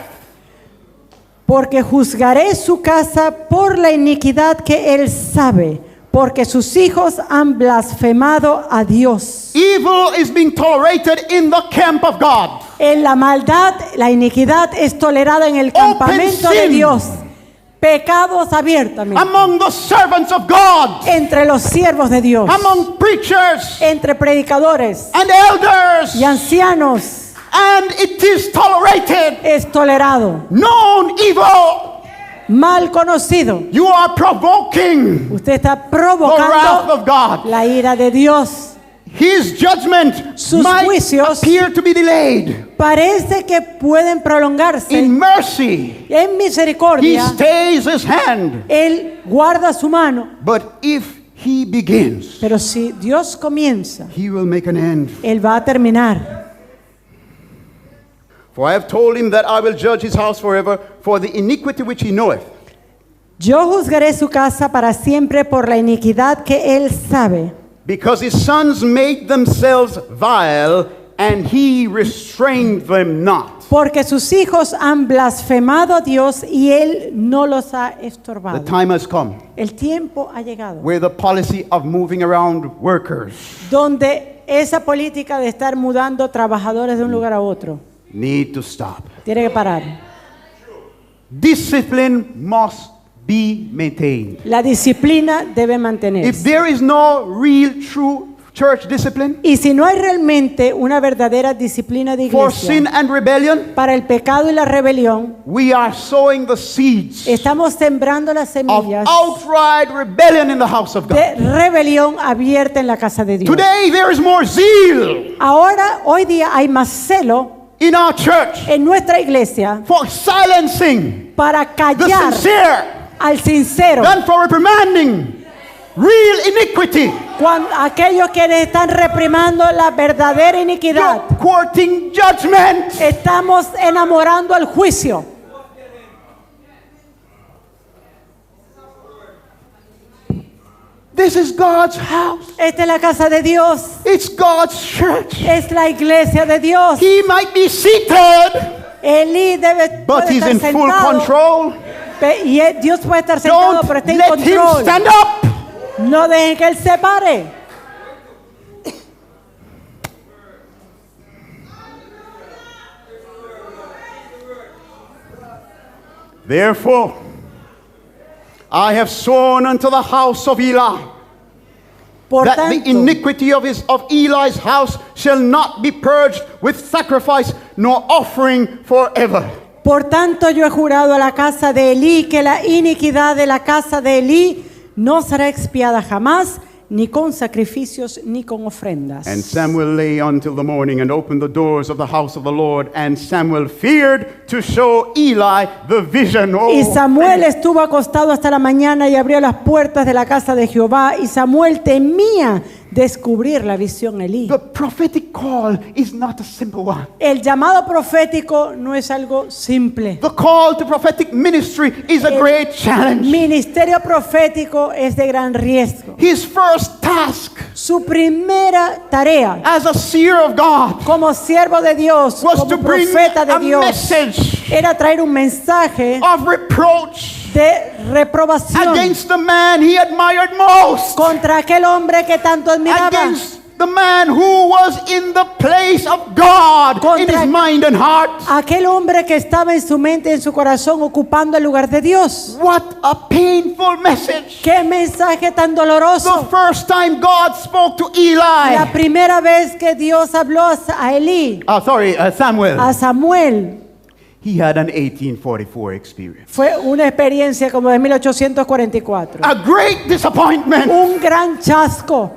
Porque juzgaré su casa por la iniquidad que él sabe, porque sus hijos han blasfemado a Dios. Evil is being tolerated in the camp of God. En la maldad, la iniquidad es tolerada en el campamento de sin. Dios. Pecados abiertamente. Among the servants of God, Entre los siervos de Dios. among preachers Entre predicadores and elders y ancianos and it is tolerated. es tolerado, Known evil. mal conocido. You are provoking Usted está the wrath provocando of God. la ira de Dios. His judgment Sus might juicios appear to be delayed. Parece que pueden prolongarse. In mercy, En he misericordia, stays his hand. Él guarda su mano. But if he begins, Pero si Dios comienza, he will make an end. Él va a terminar. For I have told him that I will judge his house forever for the iniquity which he knoweth. Yo juzgaré su casa para siempre por la iniquidad que Él sabe. Because his sons made themselves vile, and he restrained them not. Porque sus hijos han blasfemado a Dios y Él no los ha The estorbado. time has come El tiempo ha llegado where the policy of moving around workers donde esa política de estar mudando trabajadores de un lugar a otro need to stop. tiene que parar. Discipline must be maintained. La disciplina debe If mantenerse. there is no real, true church discipline Y si no hay realmente una verdadera disciplina de for sin iglesia and rebellion, para el pecado y la rebelión, we are sowing the seeds estamos sembrando las of semillas outright rebellion in the house of God. de rebelión abierta en la casa de Dios. Today there is more zeal Ahora, hoy día hay más celo in our church en nuestra iglesia for silencing para the callar sincere al sincero, than for reprimanding real iniquity. cuando aquellos quienes están reprimando la verdadera iniquidad. You're courting judgment. Estamos enamorando al juicio. This is God's house. Esta es la casa de Dios. It's God's church. Es la iglesia de Dios. He might be seated, Elí debe but puede he's estar in full sentado, control. Dios puede estar sentado, Don't pero está en let him control. stand up. No dejen que él se pare. Therefore, I have sworn unto the house of Eli Por that the tanto, iniquity of Eli's house shall not be purged with sacrifice nor offering forever. por tanto, yo he jurado a la casa de Elí que la iniquidad de la casa de Elí no será expiada jamás, ni con sacrificios ni con ofrendas. And Samuel lay until the morning and opened the doors of the house of the Lord. And Samuel feared to show Eli the vision. Oh, Y Samuel estuvo acostado hasta la mañana y abrió las puertas de la casa de Jehová. Y Samuel temía descubrir la visión a Elí. the prophetic call is not a simple one. El llamado profético no es algo simple. The call to prophetic ministry is a great challenge. Ministerio profético es de gran riesgo. His first task Su primera tarea as a seer of God como siervo de Dios, was to como bring profeta a de Dios, message era traer un mensaje of reproach de reprobación against the man he admired most, contra aquel hombre que tanto admiraba, against the man who was in the place of God in Contra- his mind and heart. aquel hombre que estaba en su mente y en su corazón ocupando el lugar de Dios. What a painful message. ¡Qué mensaje tan The doloroso! first time God spoke to La Eli, primera vez que Dios habló a Elí, Samuel, a Samuel, he had an 1844 experience. fue una experiencia como de 1844. A great disappointment. Un gran chasco.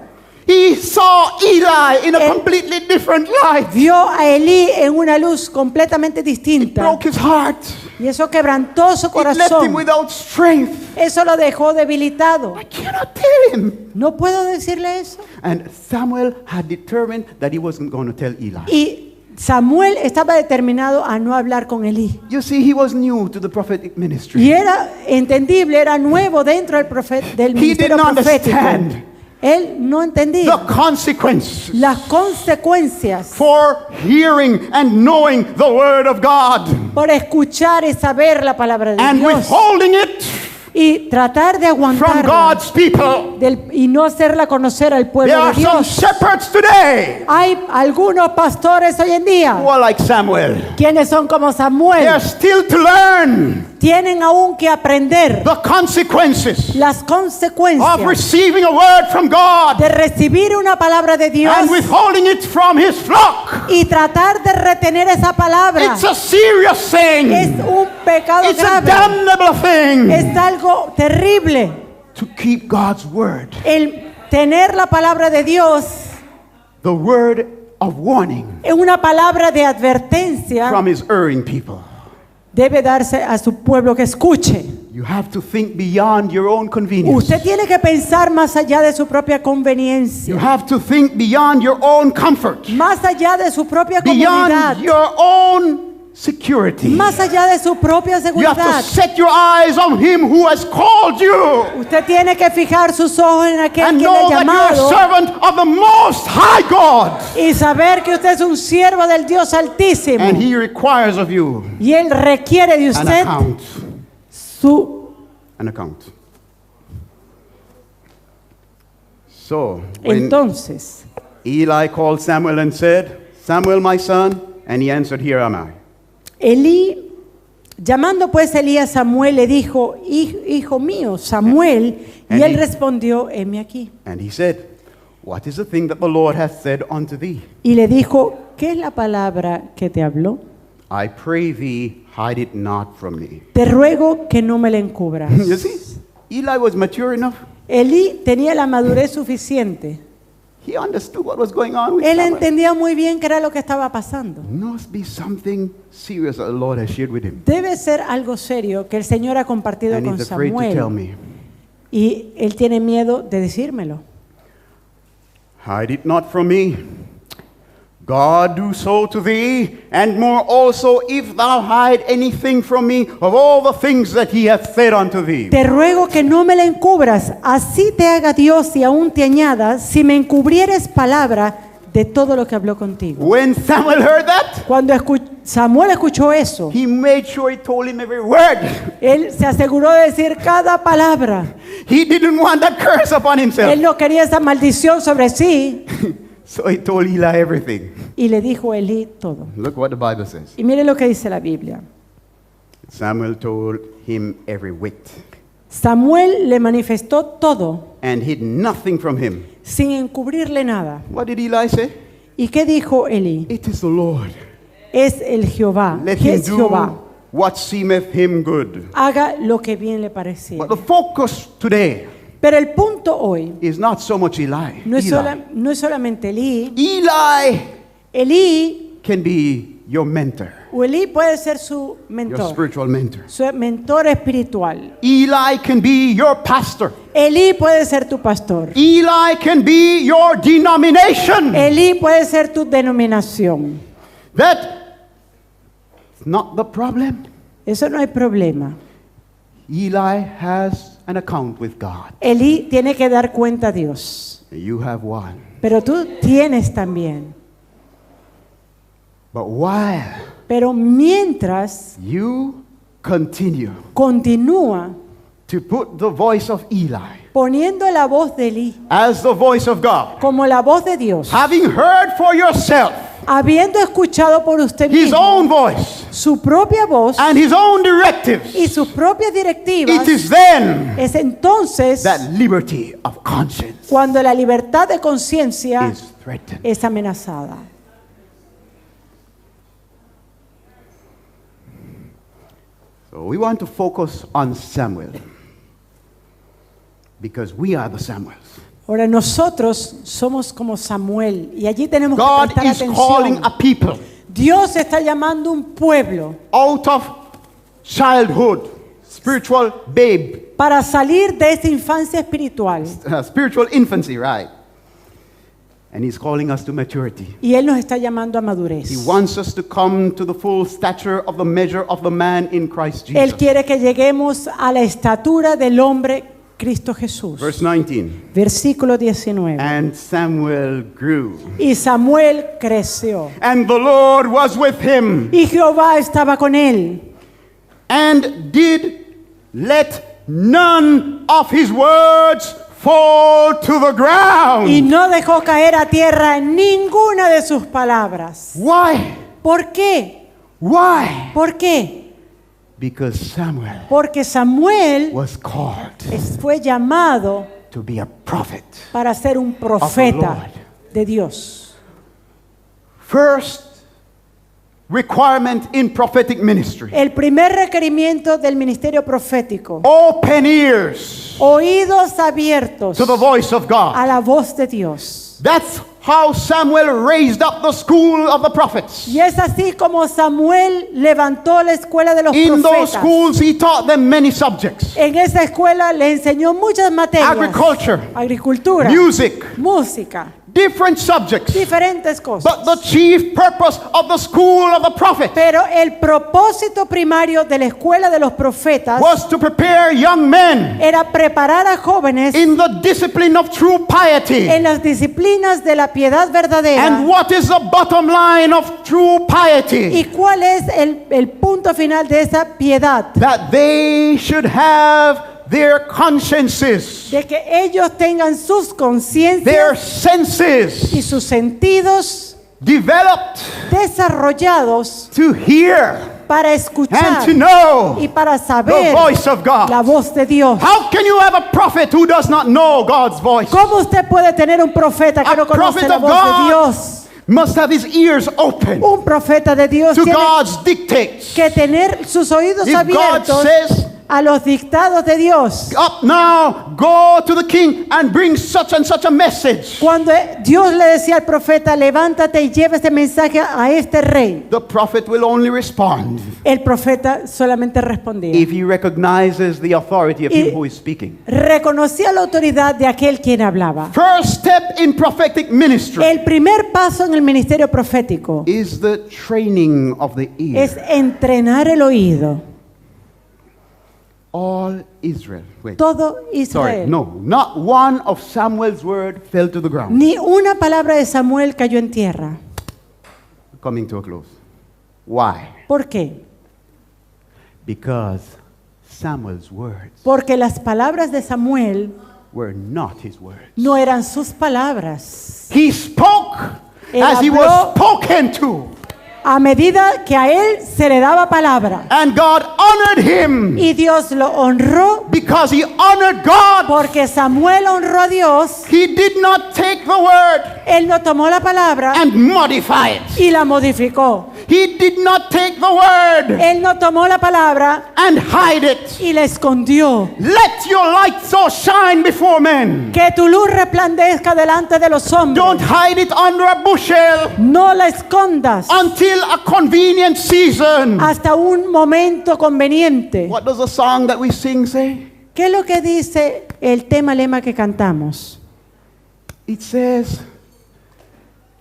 He saw Eli in a Eh, completely different light. Vio a Elí en una luz completamente distinta. Broke his heart. Y eso quebrantó su It left him corazón. without strength. Eso lo dejó debilitado. I cannot tell him. No puedo decirle eso. And Samuel had determined that he wasn't going to tell Eli. Y Samuel estaba determinado a no hablar con Elí. You see, he was new to the prophetic ministry. Y era entendible, era nuevo dentro del ministerio did not profético. understand Él no entendía the consequences las consecuencias for hearing and knowing the word of God por escuchar y saber la palabra de and Dios withholding it y tratar de from aguantarla God's people. y no hacerla conocer al There pueblo de are some Dios. shepherds today Hay algunos pastores hoy en who día are like Samuel. quienes son como They are Samuel. still to learn tienen aún que aprender the consequences las of consecuencias receiving a word from God de recibir una palabra de Dios and withholding it from His flock. y tratar de retener esa palabra. It's a serious thing. Es un pecado It's a grave. damnable thing Es algo terrible. to keep God's word, El tener la palabra de Dios the word of warning es una palabra de advertencia. from His erring people. Debe darse a su pueblo que escuche. You have to think beyond your own convenience. Usted tiene que pensar más allá de su propia You conveniencia, have to think beyond your own comfort, más allá de su propia comodidad, beyond your own security. más allá de su propia You have to seguridad. set your eyes on Him who has called you Usted tiene que fijar sus ojos en aquel and que le ha know that you're a llamado servant of the Most High God. y saber que usted es un siervo del Dios Altísimo. And He requires of you Y Él requiere de an usted account. An account. So, when Entonces, Eli called Samuel and said, Samuel, my son, and he answered, Here am I. Elí, llamando pues Elí a Samuel, le dijo, hijo mío, Samuel, y él respondió, heme aquí. And he said, What is the thing that the Lord hath said unto thee? Y le dijo, ¿qué es la palabra que te habló? I pray thee, hide it not from me. Te ruego que no me la encubras. You see, Eli was mature enough. Elí tenía la madurez suficiente. He understood what was going on with Él Samuel. entendía muy bien qué era lo que estaba pasando. Must be something serious that the Lord has shared with him. Debe ser algo serio que el Señor ha compartido And con he's afraid to tell Samuel. me. Y él tiene miedo de decírmelo. Hide it not from me. God do so to thee, and more also, if thou hide anything from me of all the things that he hath said unto thee. Te ruego que no me la encubras, así te haga Dios y aún te añada, si me encubrieres palabra de todo lo que habló contigo. When Samuel heard that, Cuando Samuel escuchó eso, he made sure he told him every word. él se aseguró de decir cada palabra. He didn't want that curse upon himself. Él no quería esa maldición sobre sí. So he told Eli everything. Y le dijo a Elí todo. Look what the Bible says. Y mire lo que dice la Biblia. Samuel told him every whit, Samuel le manifestó todo and hid nothing from him. sin encubrirle nada. What did Eli say? ¿Y qué dijo Elí? It is the Lord. Es el Jehová. Let ¿Qué him es Jehová? do what seemeth him good. Haga lo que bien le parecía. But the focus today Pero el punto hoy is not so much Eli. no es, Eli. no es solamente Elí. Eli Elí, can be your mentor, o Elí puede ser su your mentor, spiritual mentor. su mentor espiritual. Eli can be your pastor. Elí puede ser tu pastor. Eli can be your denomination. Elí puede ser tu denominación. That's not the problem. Eso no hay problema. Eli has an account with God. Elí tiene que dar cuenta a Dios. You have one. Pero tú tienes también. But while Pero mientras you continue continúa to put the voice of Eli poniendo la voz de Elí as the voice of God, como la voz de Dios, having heard for yourself habiendo escuchado por usted his mismo own voice su propia voz and his own directives, y sus propias directivas, it is then es entonces that liberty of conscience cuando la libertad de conciencia is threatened. es amenazada. So we want to focus on Samuel because we are the Samuels. Ahora nosotros somos como Samuel y allí tenemos que God prestar is calling atención. a people Dios está llamando un pueblo out of childhood, spiritual babe, para salir de esa infancia espiritual. spiritual infancy, right? And he's calling us to maturity. Y Él nos está llamando a madurez. He wants us to come to the full stature of the measure of the man in Christ Él Jesus. quiere que lleguemos a la estatura del hombre Cristo Jesús. Verse 19. Versículo 19. And Samuel grew, Y Samuel creció. and the Lord was with him, Y Jehová estaba con él. and did let none of his words fall to the ground. Y no dejó caer a tierra ninguna de sus palabras. Why? ¿Por qué? Why? ¿Por qué? Because Samuel Porque Samuel was called fue llamado to be a prophet. para ser un Lord. profeta de Dios. First requirement in prophetic ministry. El primer requerimiento del ministerio profético: Open ears oídos abiertos to the voice of God. a la voz de Dios. That's how Samuel raised up the school of the prophets. Y es así como Samuel levantó la escuela de los In those profetas. schools, he taught them many subjects: En esa escuela le enseñó muchas materias: agriculture, agricultura, music, música, different subjects. diferentes cosas. But the chief purpose of the school of the prophets Pero el propósito primario de la escuela de los profetas was to prepare young men era preparar a jóvenes in the discipline of true piety. en las disciplinas de la piedad verdadera. And what is the bottom line of true piety? ¿Y cuál es el punto final de esa piedad? That they should have their consciences, De que ellos tengan sus their conciencias senses y sus sentidos developed desarrollados to hear para and escuchar to know y para the saber voice of la God. voz de Dios. How can you have a prophet who does not know God's voice? ¿Cómo usted puede tener un profeta que A no conoce prophet la of voz de God Dios? must have his ears open Un profeta de Dios to tiene God's dictates. que tener sus oídos If God abiertos says, a los dictados de Dios. up now, go to the king and bring such and such a message, Cuando Dios le decía al profeta: levántate y lleva este mensaje a este rey, the prophet will only respond el profeta solamente respondía. if he recognizes the authority of him who is speaking. Reconocía la autoridad de aquel quien hablaba. First step in prophetic ministry El primer paso en el ministerio profético is the training of the ear. es entrenar el oído. All Israel. Wait. Todo Sorry, Israel. no, not one of Samuel's word fell to the ground. Ni una palabra de Samuel cayó en tierra. Coming to a close. Why? ¿Por qué? Because Samuel's words Porque las palabras de Samuel were not his words. no eran sus palabras. He spoke Él as he habló was spoken to. A medida que a él se le daba palabra, And God honored him y Dios lo honró, because he honored God. porque Samuel honró a Dios. He did not take the word Él no tomó la palabra and modify it. y la modificó. He did not take the word Él no tomó la palabra and hide it. y la escondió. Let your light so shine before men. Que tu luz resplandezca delante de los hombres. Don't hide it under a bushel No la escondas until a convenient season. hasta un momento conveniente. What does the song that we sing say? ¿Qué es lo que dice el tema lema que cantamos? It says,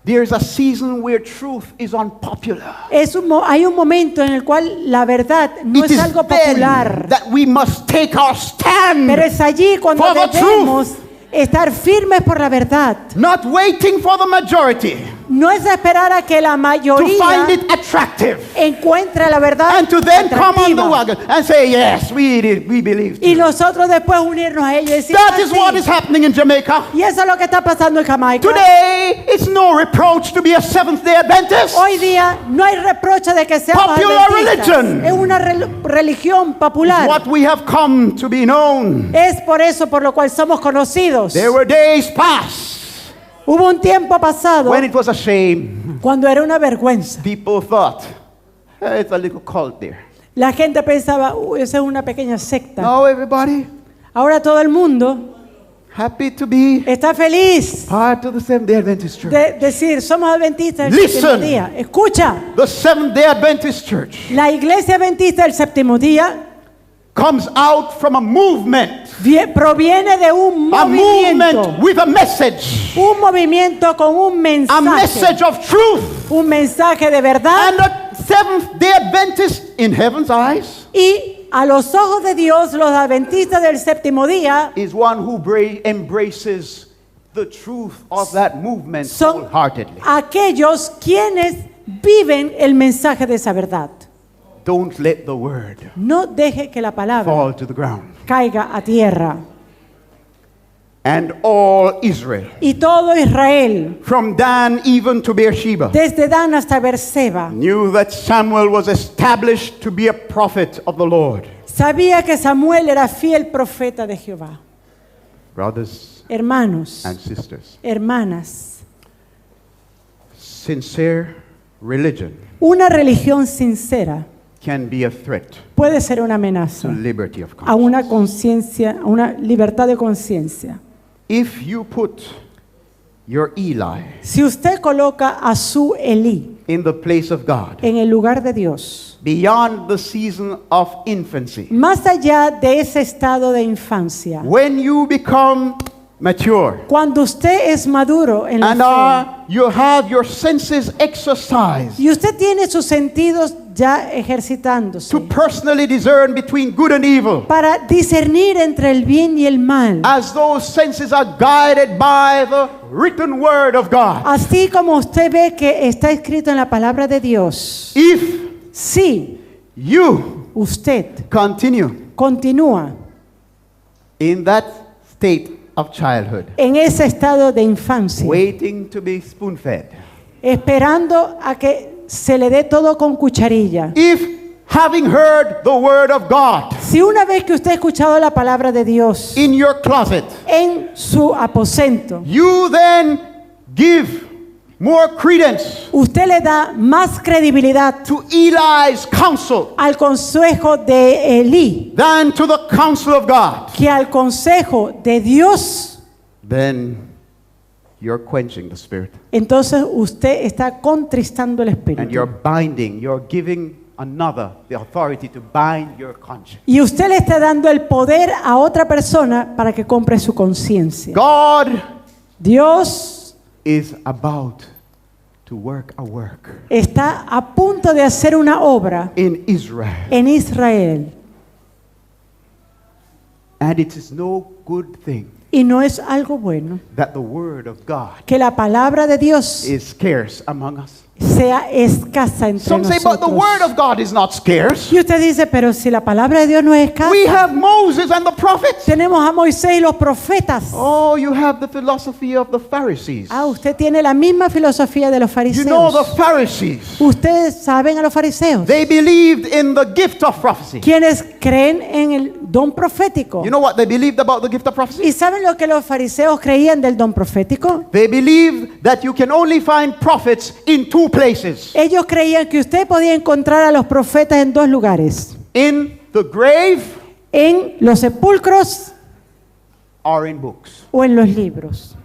there's a season where truth is unpopular. Hay un momento en el cual la verdad no It es is algo then popular, that we must take our stand, pero es allí cuando for the debemos estar firmes por la verdad. not waiting for the majority No es esperar a que la to mayoría find it attractive encuentre la verdad and to then come on the atractiva. wagon and say, yes, we believe. Y nosotros después unirnos a ellos y decir: That "Ah, is sí". what is happening in Jamaica. Y eso es lo que está pasando en Jamaica. Today, it's no reproach to be a Seventh-day Adventist. Hoy día no hay reproche de que seamos Popular adventistas. religion. Es una religión popular. What we have come to be known. Es por eso por lo cual somos conocidos. There were days past Hubo un tiempo pasado when it was a shame. cuando era una vergüenza. People thought, it's a little cult there. La gente pensaba: "Uy, esa es una pequeña secta". Now everybody Ahora todo el mundo happy to be está feliz part of the Seventh-day Adventist Church. de decir: somos adventistas del Listen. séptimo día. Escucha, The Seventh-day Adventist Church la iglesia adventista del séptimo día comes out from a movement. proviene de un A movimiento. movement with a message. Un movimiento con un A mensaje. message of truth. Un mensaje de verdad. And the Seventh-day Adventist, in heaven's eyes, Y a los ojos de Dios, los adventistas del séptimo día is one who embraces the truth of that movement son wholeheartedly. aquellos quienes viven el mensaje de esa verdad. Don't let the word No deje que la palabra fall to the ground. caiga a tierra. And all Israel, y todo Israel, from Dan even to Beersheba, desde Dan hasta Beerseba, knew that Samuel was established to be a prophet of the Lord. sabía que Samuel era fiel profeta de Jehová. Brothers Hermanos, and sisters, hermanas, sincere religion una religión sincera can be a threat puede ser una to amenaza liberty of a conscience. una conciencia, a una libertad de conciencia. If you put your Eli Si usted coloca a su Elí in the place of God, en el lugar de Dios, beyond the season of infancy, más allá de ese estado de infancia, when you become mature cuando usted es maduro en and la fe you have your senses exercised y usted tiene sus sentidos ya ejercitándose to personally discern between good and evil, para discernir entre el bien y el mal, as those senses are guided by the written word of God. así como usted ve que está escrito en la palabra de Dios. If Si you usted continue continúa in that state of childhood, en ese estado de infancia, waiting to be spoon-fed, esperando a que se le dé todo con cucharilla. if having heard the word of God Si una vez que usted ha escuchado la palabra de Dios in your closet, en su aposento, you then give more credence usted le da más credibilidad to Eli's counsel al consejo de Elí than to the counsel of God, que al consejo de Dios, then you're quenching the spirit entonces usted está contristando el and you're espíritu. binding, you're giving another the authority to bind your conscience. Y usted le está dando el poder a otra persona para que compre su conciencia. God Dios is about to work a work está a punto de hacer una obra in Israel, en Israel. and it is no good thing Y no es algo bueno that the word of God que la palabra de Dios is scarce among us. sea escasa entre Some say, but the word nosotros. of God is not scarce. Y usted dice, pero si la palabra de Dios no es escasa, We have Moses and the prophets. tenemos a Moisés y los profetas. Oh, you have the philosophy of the Pharisees. Ah, usted tiene la misma filosofía de los You know the fariseos. Pharisees. Ustedes saben a los fariseos, They believed in the gift of prophecy. quienes creen en el don profético. You know what they believed about the gift of prophecy? ¿Y saben lo que los fariseos creían del don profético? They believed that you can only find prophets in two places, Ellos creían que usted podía encontrar a los profetas en dos lugares: in the grave en los sepulcros or in books. o en los libros.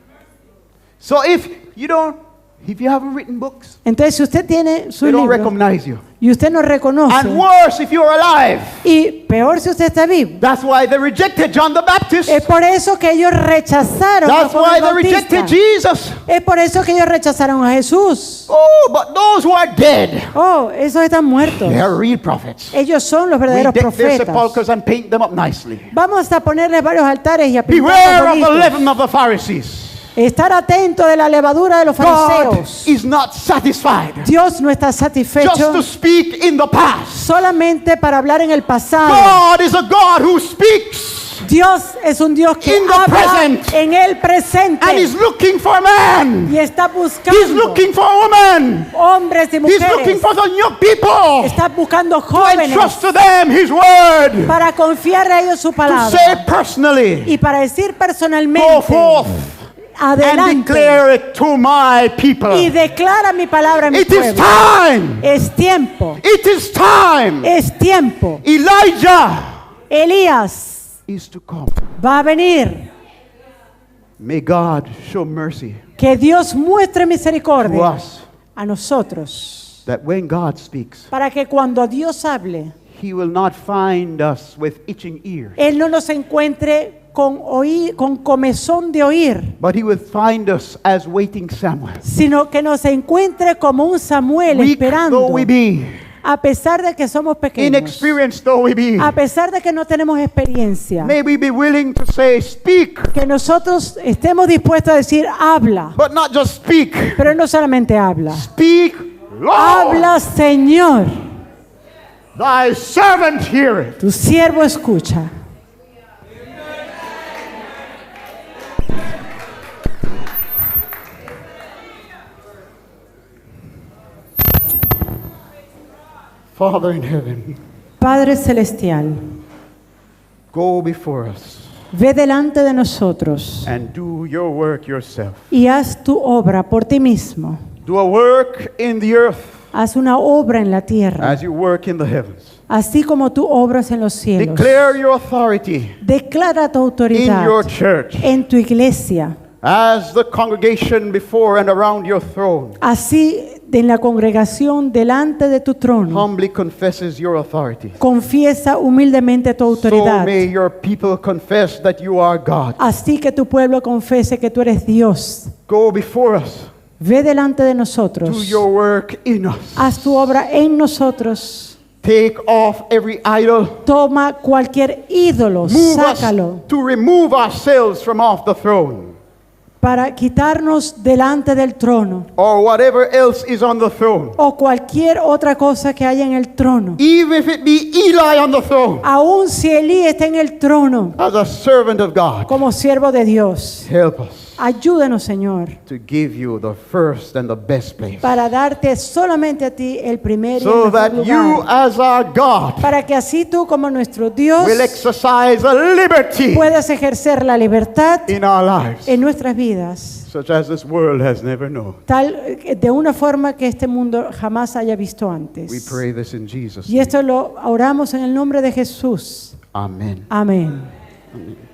So if you haven't written books, Entonces, si usted tiene su they don't libro recognize you. y usted no reconoce, And worse if you're alive. y peor si usted está vivo, That's why they rejected John the Baptist. es por eso que ellos rechazaron a That's Juan why el they Bautista. rejected Jesus. Es por eso que ellos rechazaron a Jesús. Oh, but those who are dead, Oh, esos están muertos. they are real prophets. Ellos son los We verdaderos deck their profetas. sepulchres and paint them up nicely. Vamos a ponerles varios altares y a Beware pintarlos of the bonitos. leaven of the Pharisees. Estar atento de la levadura de los God fariseos. is not satisfied Dios no está just satisfecho to speak in the past. solamente para hablar en el pasado. God is a God who speaks Dios es un Dios que In the habla present. en el presente and is looking for man. y está He's buscando looking for women. hombres y He's looking mujeres. for the young people Está buscando to jóvenes entrust to them His word. para confiar a ellos su To palabra say personally, y para decir go personalmente, forth and adelante declare it to my people. y declara mi palabra a mi It is pueblo. time. Es tiempo, It is time. es tiempo. Elijah Elías is to come. va a venir. May God show mercy Que Dios muestre to misericordia us a nosotros that when God speaks, para que cuando Dios hable, He will not find us with itching ears, Él no nos encuentre con comezón de oír, but He will find us as waiting Samuel. sino que nos encuentre como un Samuel Weak esperando, though we be, a pesar de que somos pequeños, inexperienced though we be, a pesar de que no tenemos experiencia, may we be willing to say, speak, que nosotros estemos dispuestos a decir, habla, but not just speak. pero no solamente habla, Speak, Lord. habla, Señor, Thy servant heareth. tu siervo escucha. Father in heaven, Padre Celestial, go before us ve delante de nosotros and do your work yourself. y haz tu obra por ti mismo. Do a work in the earth Haz una obra en la tierra, as you work in the heavens. así como tú obras en los cielos. Declare your authority Declara tu in autoridad your church en tu iglesia, as the congregation before and around your throne así en la congregación delante de tu trono. humbly confesses your authority. Confiesa humildemente tu So autoridad, may your people confess that you are God. así que tu pueblo confese que tú eres Dios. Go before us. Ve delante de Do nosotros, your work in us. haz tu obra en nosotros. Take off every idol. Toma cualquier ídolo, Move sácalo, us to remove ourselves from off the throne, para quitarnos delante del trono or whatever else is on the throne. o cualquier otra cosa que haya en el trono. Even if it be Eli on the throne, Aun si Elí está en el trono as a servant of God, como siervo de Dios, help us ayúdanos, Señor, to give you the first and the best place, para darte solamente a ti el primer y so el that mejor you, lugar, as our God, para que así tú como nuestro Dios will exercise a liberty puedas ejercer la libertad in our lives, en nuestras vidas, such as this world has never known. de una forma que este mundo jamás haya visto antes. We pray this in Jesus' Y name. esto lo oramos en el nombre de Jesús. Amen. Amén. Amen.